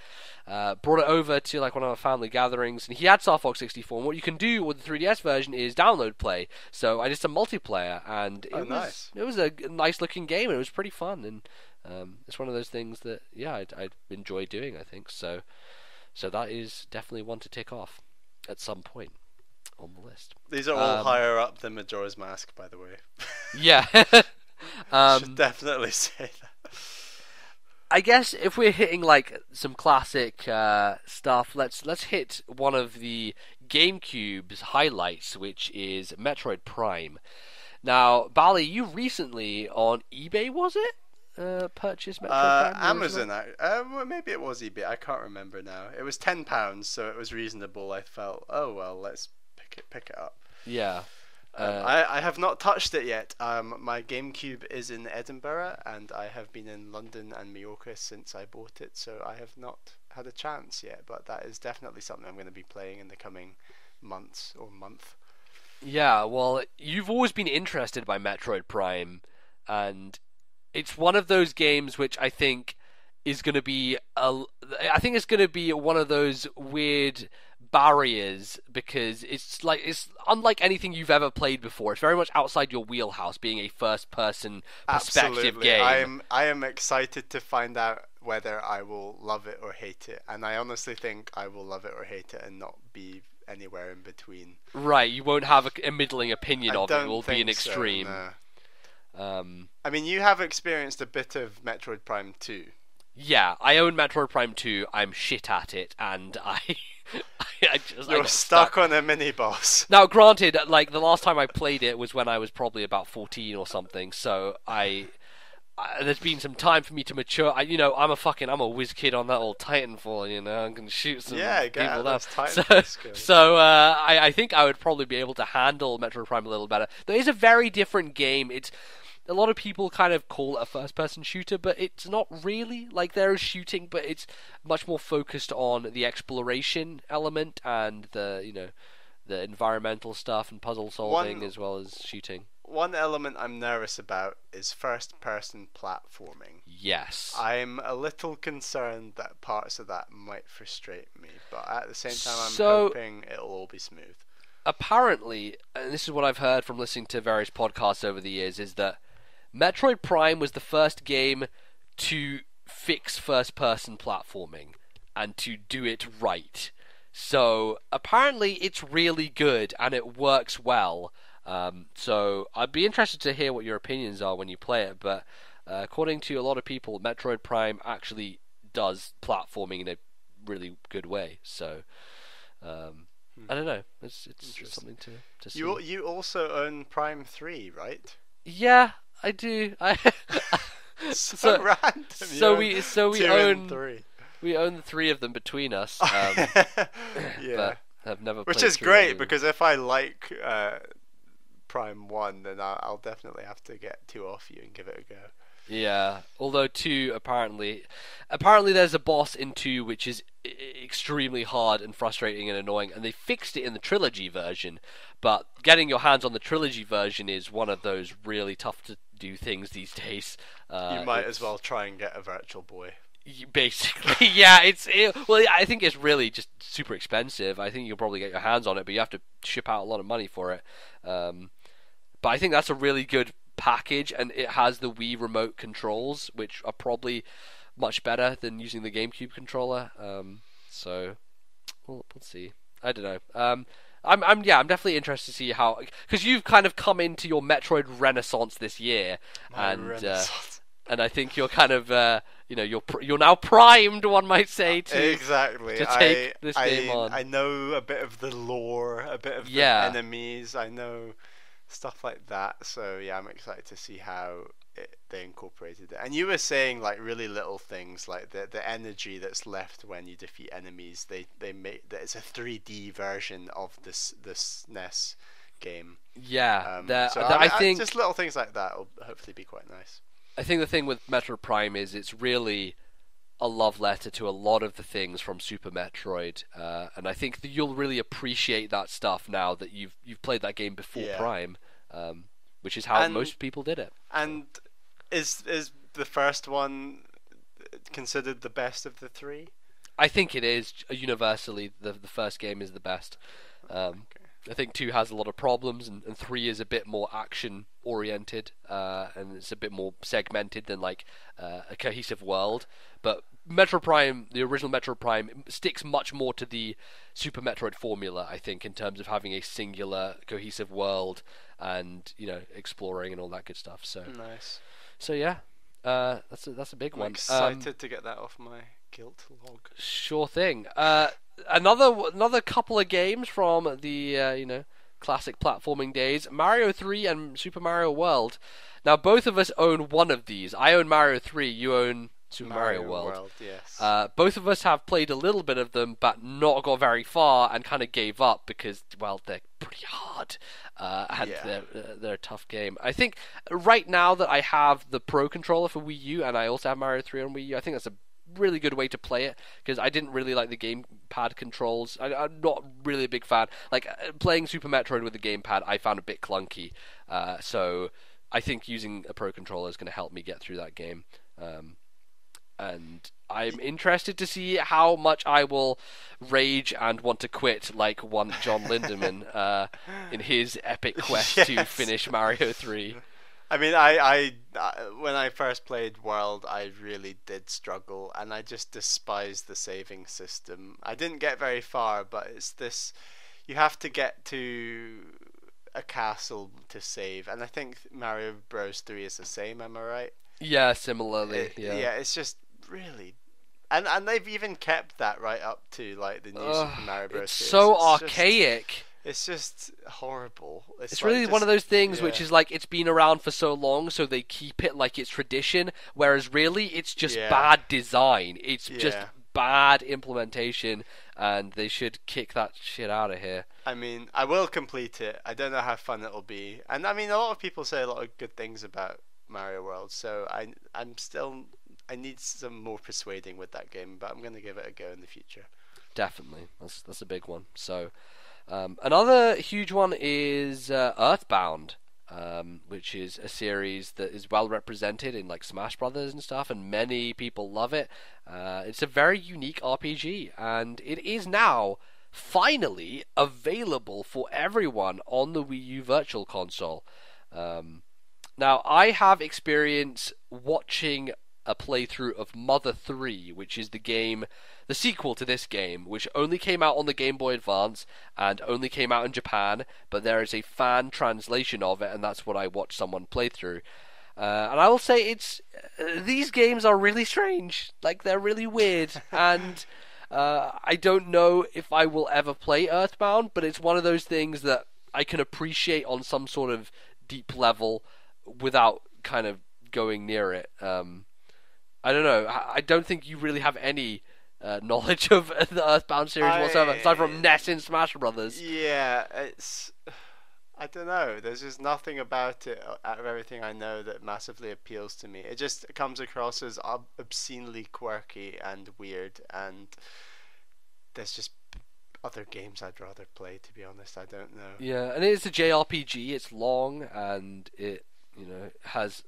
A: brought it over to like one of our family gatherings, and he had Star Fox 64, and what you can do with the 3DS version is download play. So I did some multiplayer, and it was a nice looking game, and it was pretty fun, and it's one of those things that I enjoy doing, I think. So that is definitely one to tick off at some point on the list.
B: These are all higher up than Majora's Mask, by the way.
A: Yeah.
B: Should definitely say that.
A: I guess if we're hitting like some classic stuff, let's hit one of the GameCube's highlights, which is Metroid Prime. Now, Bally, you recently on eBay, was it? Purchased Metroid Prime?
B: Amazon. Maybe it was eBay. I can't remember now. It was £10, so it was reasonable. I felt, oh well, let's pick it up.
A: Yeah.
B: I have not touched it yet. My GameCube is in Edinburgh, and I have been in London and Mallorca since I bought it, so I have not had a chance yet, but that is definitely something I'm going to be playing in the coming months or month.
A: Yeah, well, you've always been interested by Metroid Prime, and it's one of those games which I think is going to be it's going to be one of those weird barriers, because it's unlike anything you've ever played before. It's very much outside your wheelhouse, being a first-person perspective game.
B: I am excited to find out whether I will love it or hate it, and I honestly think I will love it or hate it and not be anywhere in between.
A: Right, you won't have a middling opinion of it. It will be an extreme.
B: No. I mean, you have experienced a bit of Metroid Prime 2.
A: Yeah, I own Metroid Prime 2. I'm shit at it, and
B: You're stuck on a mini-boss.
A: Now, granted, like, the last time I played it was when I was probably about 14 or something, so there's been some time for me to mature. I'm a whiz kid on that old Titanfall, I can shoot some people down. So I think I would probably be able to handle Metroid Prime a little better. There is a very different game. A lot of people kind of call it a first-person shooter, but it's not really. Like, there is shooting, but it's much more focused on the exploration element and the environmental stuff and puzzle solving as well as shooting.
B: One element I'm nervous about is first-person platforming.
A: Yes. I'm
B: a little concerned that parts of that might frustrate me, but at the same time I'm hoping it'll all be smooth.
A: Apparently, and this is what I've heard from listening to various podcasts over the years, is that Metroid Prime was the first game to fix first-person platforming and to do it right. So apparently it's really good and it works well. So I'd be interested to hear what your opinions are when you play it. But according to a lot of people, Metroid Prime actually does platforming in a really good way. So I don't know. It's something to see.
B: You also own Prime 3, right?
A: Yeah, I do.
B: So random.
A: So we own
B: 3.
A: We own the 3 of them between us.
B: Yeah.
A: But I've never.
B: Which
A: played
B: is
A: through
B: great
A: any.
B: because if I like Prime 1, then I'll definitely have to get 2 off you and give it a go.
A: Yeah, although 2 apparently there's a boss in 2 which is extremely hard and frustrating and annoying, and they fixed it in the trilogy version. But getting your hands on the trilogy version is one of those really tough to do things these days.
B: You might as well try and get a Virtual Boy.
A: Basically, yeah. Well, I think it's really just super expensive. I think you'll probably get your hands on it, but you have to ship out a lot of money for it. But I think that's a really good package, and it has the Wii remote controls, which are probably much better than using the GameCube controller. So we'll see. I don't know. I'm definitely interested to see how, because you've kind of come into your Metroid renaissance this year, and I think you're kind of you're now primed, one might say, to take this game on.
B: I know a bit of the lore, a bit of the enemies. I know stuff like that. So yeah, I'm excited to see how they incorporated it. And you were saying like really little things, like the energy that's left when you defeat enemies. They make that it's a 3D version of this NES game.
A: Yeah,
B: I think just little things like that will hopefully be quite nice.
A: I think the thing with Metroid Prime is it's really a love letter to a lot of the things from Super Metroid, and I think that you'll really appreciate that stuff now that you've played that game before Prime, which is how most people did it.
B: And is the first one considered the best of the 3?
A: I think it is universally. The first game is the best. I think 2 has a lot of problems, and 3 is a bit more action oriented, and it's a bit more segmented than like a cohesive world. But Metroid Prime, the original Metroid Prime, sticks much more to the Super Metroid formula, I think, in terms of having a singular cohesive world and exploring and all that good stuff. So
B: nice.
A: So yeah, that's a big one.
B: I'm excited to get that off my guilt log.
A: Sure thing. Another couple of games from the classic platforming days, Mario 3 and Super Mario World. Now both of us own one of these. I own Mario 3, you own Super Mario World.
B: Yes.
A: Both of us have played a little bit of them, but not got very far, and kind of gave up because, well, they're pretty hard, and they're a tough game. I think right now that I have the Pro Controller for Wii U, and I also have Mario 3 on Wii U, I think that's a really good way to play it, because I didn't really like the gamepad controls. I'm not really a big fan. Like, playing Super Metroid with the gamepad, I found a bit clunky, so I think using a Pro Controller is going to help me get through that game. And I'm interested to see how much I will rage and want to quit, like one John Lindemann in his epic quest to finish Mario 3.
B: I mean, I when I first played World, I really did struggle, and I just despised the saving system. I didn't get very far, but it's this: you have to get to a castle to save, and I think Mario Bros 3 is the same. Am I right?
A: Yeah, similarly.
B: Yeah, it's just really, and they've even kept that right up to like the new Super Mario Bros.
A: It's so archaic.
B: It's just horrible.
A: It's really one of those things which is like, it's been around for so long, so they keep it like it's tradition, whereas really it's just bad design. It's just bad implementation, and they should kick that shit out of here.
B: I mean, I will complete it. I don't know how fun it'll be. And I mean, a lot of people say a lot of good things about Mario World, so I need some more persuading with that game, but I'm going to give it a go in the future.
A: Definitely. That's a big one. So another huge one is Earthbound, which is a series that is well represented in like Smash Brothers and stuff, and many people love it. It's a very unique RPG, and it is now finally available for everyone on the Wii U Virtual Console. Now, I have experience watching a playthrough of Mother 3, which is the sequel to this game, which only came out on the Game Boy Advance and only came out in Japan, but there is a fan translation of it, and that's what I watched someone play through. And I will say these games are really strange. Like, they're really weird, and I don't know if I will ever play Earthbound, but it's one of those things that I can appreciate on some sort of deep level without kind of going near it. I don't know. I don't think you really have any knowledge of the Earthbound series whatsoever, aside from Ness in Smash Brothers.
B: Yeah, it's... I don't know. There's just nothing about it out of everything I know that massively appeals to me. It just comes across as obscenely quirky and weird, and there's just other games I'd rather play, to be honest. I don't know.
A: Yeah, and it's a JRPG. It's long, and it has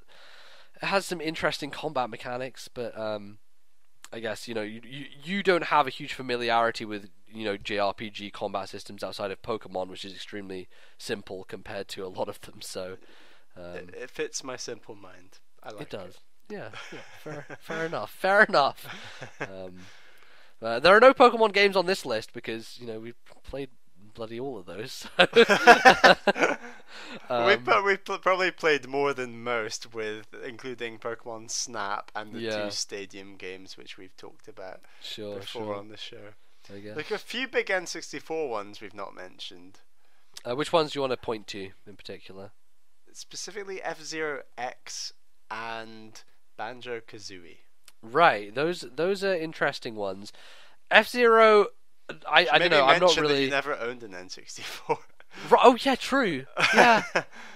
A: some interesting combat mechanics, but I guess you don't have a huge familiarity with JRPG combat systems outside of Pokemon, which is extremely simple compared to a lot of them. So
B: it fits my simple mind. I like it.
A: Does. Yeah, fair enough. Fair enough. There are no Pokemon games on this list because we've played bloody all of those.
B: We've probably played more than most, with including Pokemon Snap and the 2 Stadium games, which we've talked about before on the show.
A: I guess.
B: Like a few big N64 ones we've not mentioned.
A: Which ones do you want to point to in particular?
B: Specifically F-Zero X and Banjo-Kazooie.
A: Right, those are interesting ones. F-Zero, I don't know. I'm not really.
B: That you never owned an N64.
A: Oh yeah, true. Yeah.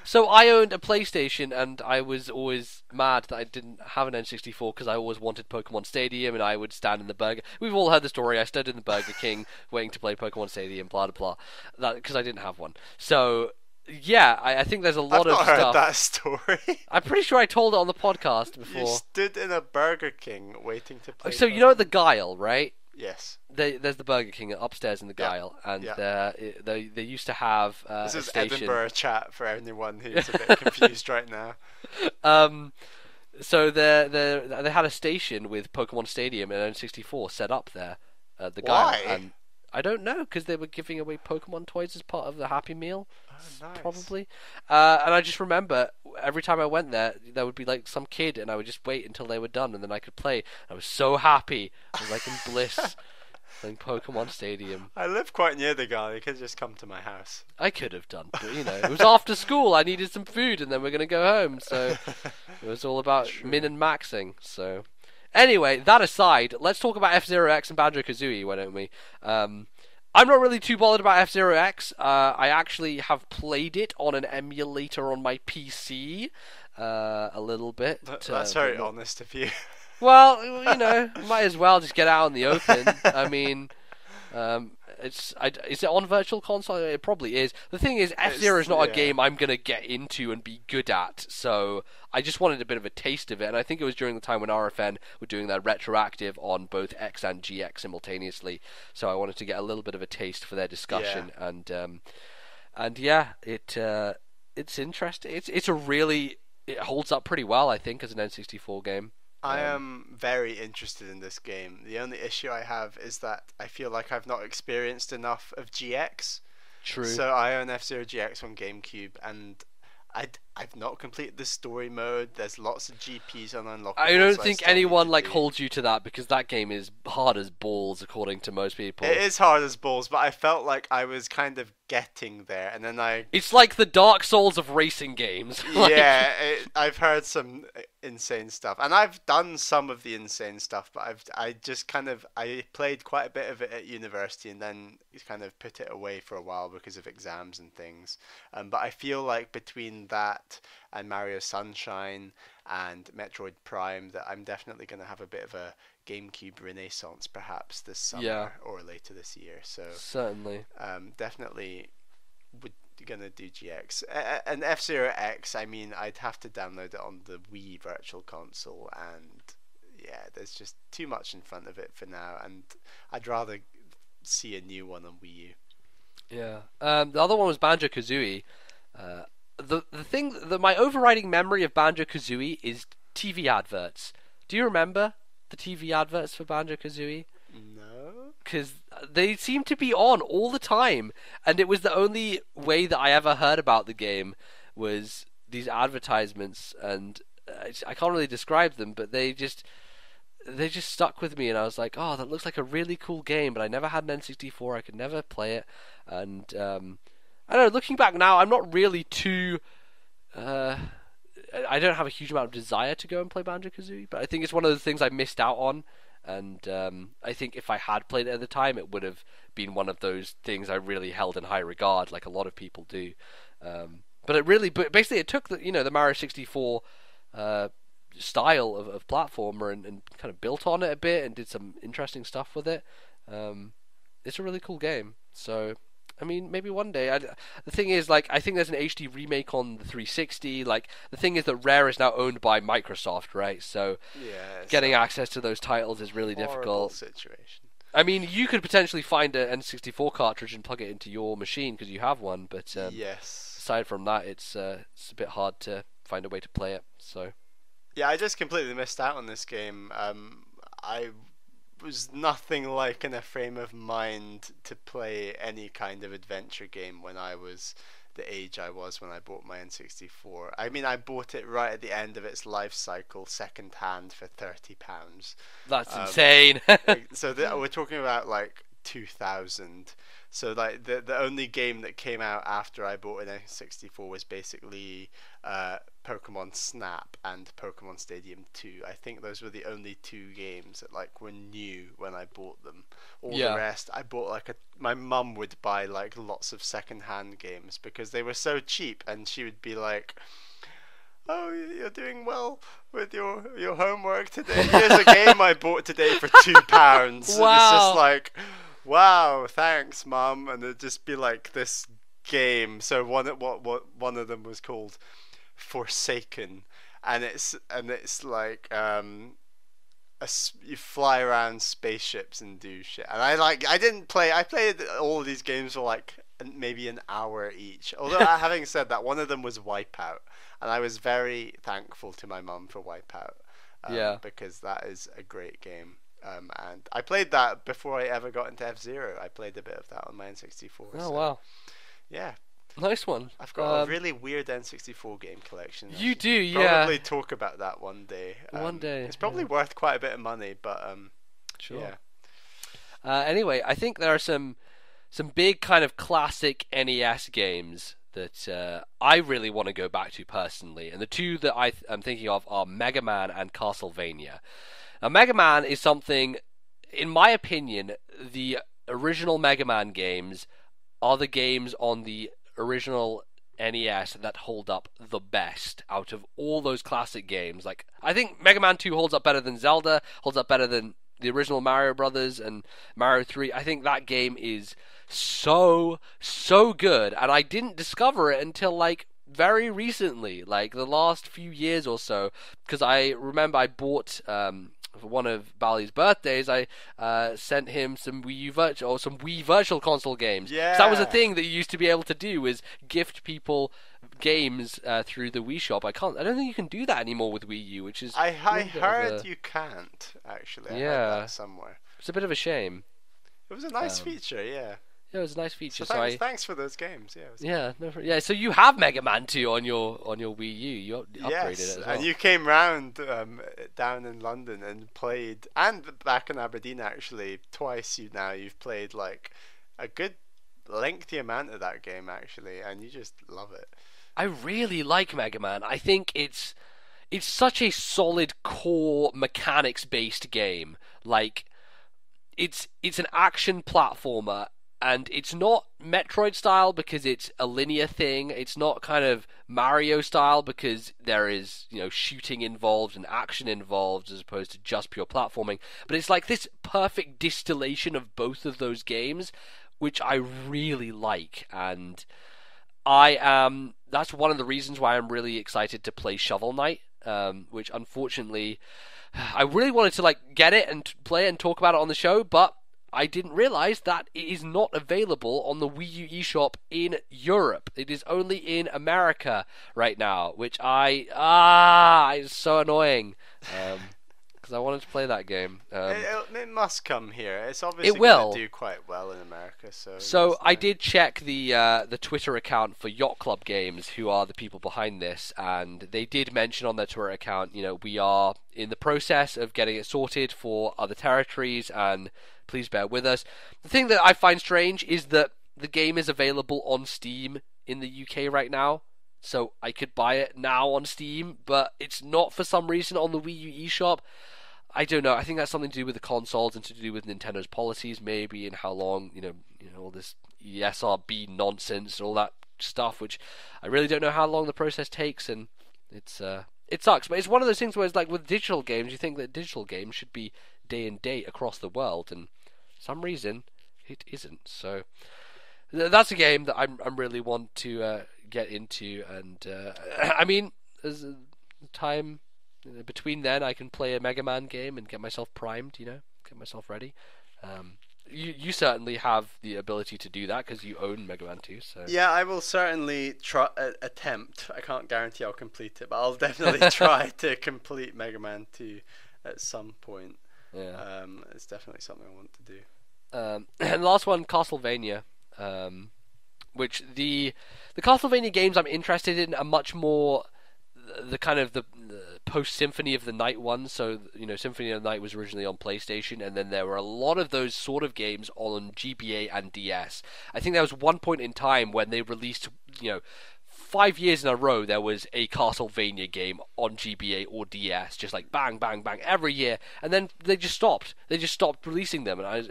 A: So I owned a PlayStation, and I was always mad that I didn't have an N64 because I always wanted Pokemon Stadium, and I would stand in the burger. We've all heard the story. I stood in the Burger King waiting to play Pokemon Stadium, blah blah blah, because I didn't have one. So yeah, I think there's a lot of stuff.
B: I've not heard that story.
A: I'm pretty sure I told it on the podcast before.
B: You stood in a Burger King waiting to play.
A: So
B: Pokemon.
A: the Guile, right?
B: Yes.
A: There's the Burger King upstairs in the Guile, and they used to have
B: this
A: a
B: is
A: station.
B: Edinburgh chat for anyone who's a bit confused right now.
A: So they had a station with Pokemon Stadium and N64 set up there. The Guile. And I don't know, because they were giving away Pokemon toys as part of the Happy Meal.
B: Oh, nice.
A: Probably. And I just remember every time I went there would be like some kid, and I would just wait until they were done, and then I could play. I was so happy. I was like in bliss playing Pokemon Stadium.
B: I live quite near the guy. You could just come to my house.
A: I could have done, but it was after school. I needed some food, and then we're going to go home. So it was all about min and maxing. So anyway, that aside, let's talk about F-Zero X and Banjo-Kazooie, why don't we? I'm not really too bothered about F-Zero X. I actually have played it on an emulator on my PC a little bit.
B: That's very honest of you.
A: Well, might as well just get out in the open. I mean, is it on Virtual Console? It probably is. The thing is, F-Zero is not a game I'm going to get into and be good at, so I just wanted a bit of a taste of it, and I think it was during the time when RFN were doing their retroactive on both X and GX simultaneously, so I wanted to get a little bit of a taste for their discussion, and yeah, it's interesting. It holds up pretty well, I think, as an N64 game.
B: I am very interested in this game. The only issue I have is that I feel like I've not experienced enough of GX.
A: True.
B: So I own F-Zero GX on GameCube, and I've not completed the story mode. There's lots of GPs on unlockable.
A: I don't think anyone holds you to that, because that game is hard as balls according to most people.
B: It is hard as balls, but I felt like I was kind of getting there, and then
A: It's like the Dark Souls of racing games.
B: Yeah, I've heard some insane stuff, and I've done some of the insane stuff, but I played quite a bit of it at university, and then kind of put it away for a while because of exams and things. But I feel like between that and Mario Sunshine and Metroid Prime, that I'm definitely going to have a bit of a GameCube renaissance perhaps this summer or later this year. So
A: certainly,
B: definitely gonna do GX. And F-Zero X, I mean, I'd have to download it on the Wii Virtual Console, and yeah, there's just too much in front of it for now, and I'd rather see a new one on Wii U.
A: Yeah. The other one was Banjo-Kazooie. My overriding memory of Banjo-Kazooie is TV adverts. Do you remember the TV adverts for Banjo-Kazooie?
B: No.
A: Because they seem to be on all the time, and it was the only way that I ever heard about the game was these advertisements, and I can't really describe them, but they just... they just stuck with me, and I was like, oh, that looks like a really cool game, but I never had an N64. I could never play it, and I don't know. Looking back now, I'm not really too. I don't have a huge amount of desire to go and play Banjo-Kazooie, but I think it's one of the things I missed out on. And I think if I had played it at the time, it would have been one of those things I really held in high regard, like a lot of people do. But basically, it took the Mario 64 style of platformer and kind of built on it a bit and did some interesting stuff with it. It's a really cool game. So, I mean, maybe one day. The thing is, like, I think there's an HD remake on the 360. Like, the thing is that Rare is now owned by Microsoft, right? So, getting access to those titles is really difficult.
B: Situation.
A: I mean, you could potentially find an N64 cartridge and plug it into your machine because you have one, but
B: yes.
A: Aside from that, it's a bit hard to find a way to play it. So,
B: yeah, I just completely missed out on this game. I was nothing like in a frame of mind to play any kind of adventure game when I was the age I was when I bought my N64. I mean, I bought it right at the end of its life cycle, second hand, for £30.
A: That's insane.
B: So we're talking about like 2000. So like the only game that came out after I bought an N64 was basically Pokemon Snap and Pokemon Stadium 2. I think those were the only two games that like were new when I bought them. All the rest I bought my mum would buy like lots of second-hand games because they were so cheap, and she would be like, "Oh, you're doing well with your homework today. Here's a game I bought today for £2."
A: Wow.
B: It's just like, wow, thanks, Mum. And it'd just be like this game. So one of them was called Forsaken, and it's like you fly around spaceships and do shit. And I played all of these games for like maybe an hour each. Although having said that, one of them was Wipeout, and I was very thankful to my mum for Wipeout. Because that is a great game. And I played that before I ever got into F-Zero. I played a bit of that on my N64.
A: Oh, wow.
B: Yeah.
A: Nice one.
B: I've got a really weird N64 game collection.
A: You do, yeah.
B: Probably talk about that one day.
A: One day.
B: It's probably worth quite a bit of money, but
A: sure. Yeah. Anyway, I think there are some big kind of classic NES games that I really want to go back to personally, and the two that I'm thinking of are Mega Man and Castlevania. Now, Mega Man is something, in my opinion, the original Mega Man games are the games on the original NES that hold up the best out of all those classic games. Like, I think Mega Man 2 holds up better than Zelda, holds up better than the original Mario Brothers and Mario 3. I think that game is so good, and I didn't discover it until like very recently, like the last few years or so, because I remember I bought for one of Bally's birthdays, I sent him some Wii Virtual Console games.
B: Yeah.
A: So that was a thing that you used to be able to do, was gift people games through the Wii Shop. I don't think you can do that anymore with Wii U, which is...
B: I heard you can't, actually. I heard that somewhere.
A: It's a bit of a shame.
B: It was a nice feature, yeah.
A: Yeah, it was a nice feature.
B: So thanks for those games.
A: Yeah, so you have Mega Man 2 on your Wii U. You upgraded it as well.
B: And you came round down in London and played, and back in Aberdeen actually, twice. You've played like a good lengthy amount of that game actually, and you just love it.
A: I really like Mega Man. I think it's such a solid core mechanics based game. Like it's an action platformer. And it's not Metroid style because it's a linear thing. It's not kind of Mario style because there is, shooting involved and action involved as opposed to just pure platforming. But it's like this perfect distillation of both of those games, which I really like. And that's one of the reasons why I'm really excited to play Shovel Knight, which unfortunately I really wanted to get it and play it and talk about it on the show, but I didn't realize that it is not available on the Wii U eShop in Europe. It is only in America right now, which it's so annoying. because I wanted to play that game.
B: It must come here. It's obviously
A: It will.
B: going to do quite well in America.
A: So I did check the Twitter account for Yacht Club Games, who are the people behind this, and they did mention on their Twitter account, we are in the process of getting it sorted for other territories, and please bear with us. The thing that I find strange is that the game is available on Steam in the UK right now. So I could buy it now on Steam, but it's not for some reason on the Wii U eShop. I don't know. I think that's something to do with the consoles and to do with Nintendo's policies, maybe, and how long, all this ESRB nonsense and all that stuff, which I really don't know how long the process takes, and it sucks. But it's one of those things where it's like with digital games, you think that digital games should be day and date across the world, and for some reason it isn't. So that's a game that I really want to get into, and I mean, as time between then, I can play a Mega Man game and get myself primed, get myself ready. You certainly have the ability to do that because you own Mega Man 2. So
B: yeah, I will certainly attempt. I can't guarantee I'll complete it, but I'll definitely try to complete Mega Man 2 at some point.
A: Yeah,
B: it's definitely something I want to do.
A: And the last one, Castlevania. Which the Castlevania games I'm interested in are much more the kind of the post Symphony of the Night ones. So Symphony of the Night was originally on PlayStation, and then there were a lot of those sort of games on GBA and DS. I think there was one point in time when they released 5 years in a row there was a Castlevania game on GBA or DS, just like bang bang bang every year, and then they just stopped releasing them, and I was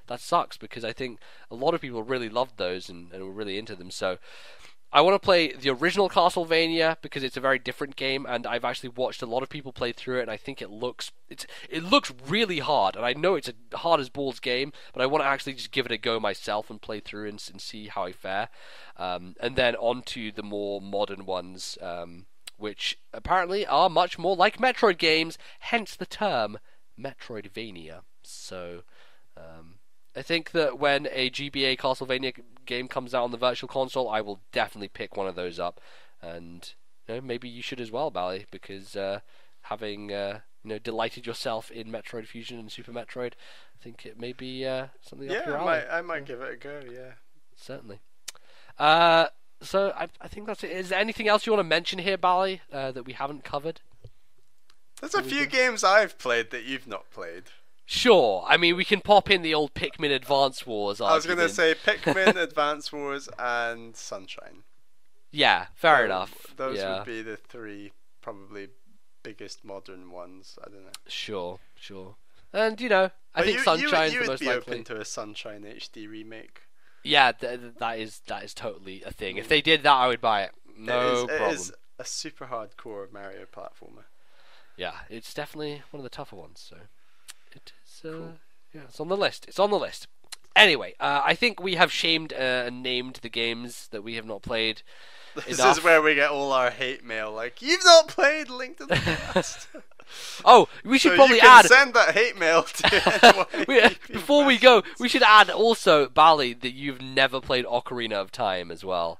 A: that sucks, because I think a lot of people really loved those and were really into them. So I want to play the original Castlevania because it's a very different game, and I've actually watched a lot of people play through it, and I think it looks really hard, and I know it's a hard as balls game, but I want to actually just give it a go myself and play through and see how I fare. And then on to the more modern ones, which apparently are much more like Metroid games, hence the term Metroidvania. So I think that when a GBA Castlevania game comes out on the Virtual Console, I will definitely pick one of those up, and maybe you should as well, Bally, because having delighted yourself in Metroid Fusion and Super Metroid, I think it may be something up your alley.
B: I might give it a go. Yeah,
A: certainly. So I think that's it. Is there anything else you want to mention here, Bally, that we haven't covered?
B: There's a few games I've played that you've not played.
A: Sure. I mean, we can pop in the old Pikmin Advance Wars argument.
B: I was going to say Pikmin, Advance Wars, and Sunshine.
A: Yeah, fair enough.
B: Those would be the three probably biggest modern ones. I don't know.
A: Sure. And I think Sunshine's the most likely.
B: You would be open to a Sunshine HD remake.
A: Yeah, that is totally a thing. If they did that, I would buy it. No problem.
B: It is a super hardcore Mario platformer.
A: Yeah, it's definitely one of the tougher ones. So it is.
B: Cool.
A: Yeah, it's on the list. Anyway, I think we have shamed and named the games that we have not played.
B: This
A: enough.
B: is where we get all our hate mail. Like, you've not played Link to the Past.
A: Oh, we should probably
B: you can
A: add.
B: Send that hate mail to
A: before we go, we should add also, Bally, that you've never played Ocarina of Time as well.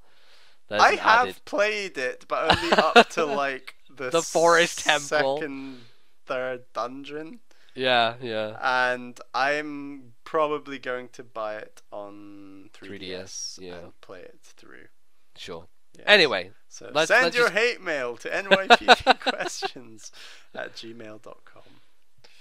B: I have played it, but only up to like the
A: forest temple,
B: second, third dungeon.
A: Yeah.
B: And I'm probably going to buy it on 3DS and play it through.
A: Sure.
B: Yes.
A: Anyway,
B: so send your hate mail to NYPPQuestions at gmail.com.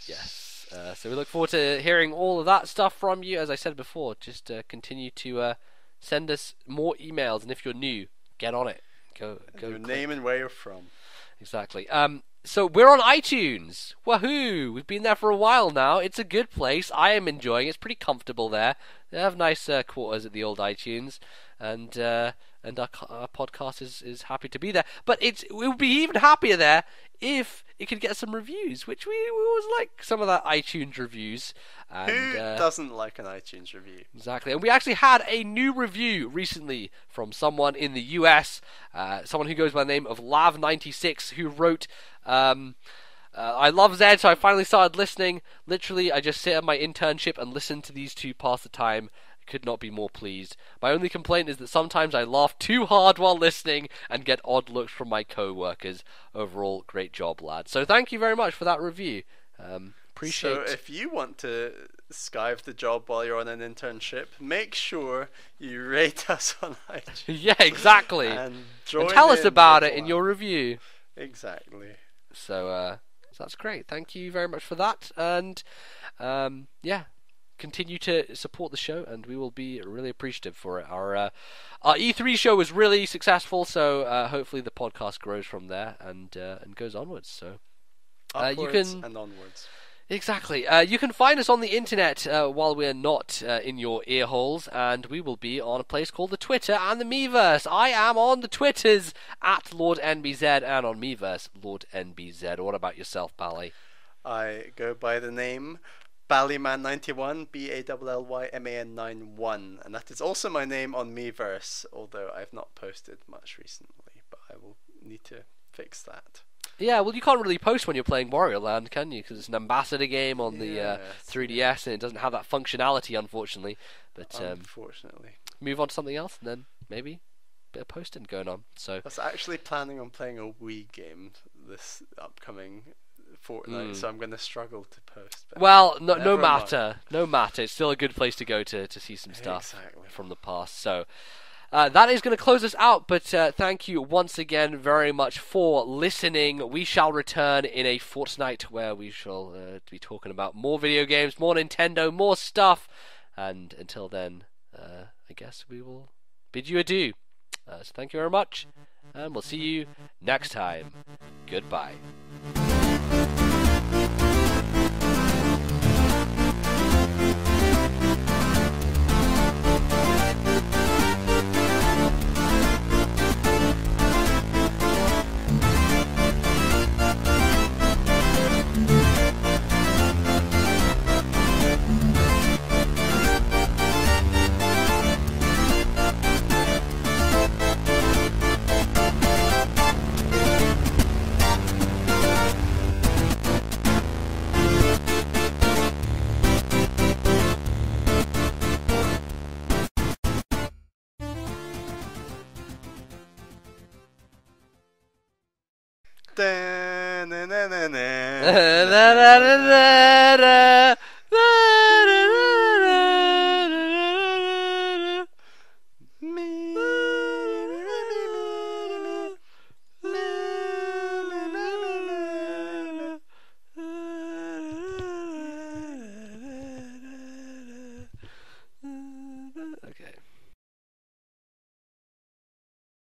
A: Yes. So we look forward to hearing all of that stuff from you. As I said before, just continue to send us more emails, and if you're new, get on it. Go.
B: Your name and where you're from.
A: Exactly. So we're on iTunes. Woohoo! We've been there for a while now. It's a good place. I am enjoying it. It's pretty comfortable there. They have nice quarters at the old iTunes, and our podcast is happy to be there. But it would be even happier there if it could get some reviews, which we always like some of that iTunes reviews. And,
B: who doesn't like an iTunes review? Exactly.
A: And we actually had a new review recently from someone in the US, someone who goes by the name of Lav96, who wrote, I love Zed, so I finally started listening. Literally, I just sit at my internship and listen to these two pass the time. Could not be more pleased. My only complaint is that sometimes I laugh too hard while listening and get odd looks from my co-workers. Overall, great job, lad. So thank you very much for that review. Appreciate.
B: So if you want to skive the job while you're on an internship, make sure you rate us on iTunes.
A: Yeah, exactly.
B: And
A: tell us about it in your review.
B: Exactly.
A: So that's great. Thank you very much for that. And yeah, continue to support the show, and we will be really appreciative for it. Our E3 show was really successful, so hopefully the podcast grows from there and goes onwards. So
B: upwards and onwards.
A: Exactly. You can find us on the internet while we're not in your ear holes, and we will be on a place called the Twitter and the Miiverse. I am on the Twitters at Lordnbz and on Miiverse, Lordnbz. What about yourself, Bally?
B: I go by the name Ballyman91, BALLYMAN91, and that is also my name on Miiverse, although I've not posted much recently, but I will need to fix that.
A: Yeah, well, you can't really post when you're playing Wario Land, can you? Because it's an ambassador game on the 3DS, and it doesn't have that functionality, unfortunately. But
B: unfortunately,
A: move on to something else, and then maybe a bit of posting going on. So
B: I was actually planning on playing a Wii game this upcoming fortnight, so I'm going to struggle to post.
A: Well, no matter. It's still a good place to go to see some stuff from the past. So. That is going to close us out, but thank you once again very much for listening. We shall return in a fortnight where we shall be talking about more video games, more Nintendo, more stuff. And until then, I guess we will bid you adieu. So thank you very much, and we'll see you next time. Goodbye. Okay.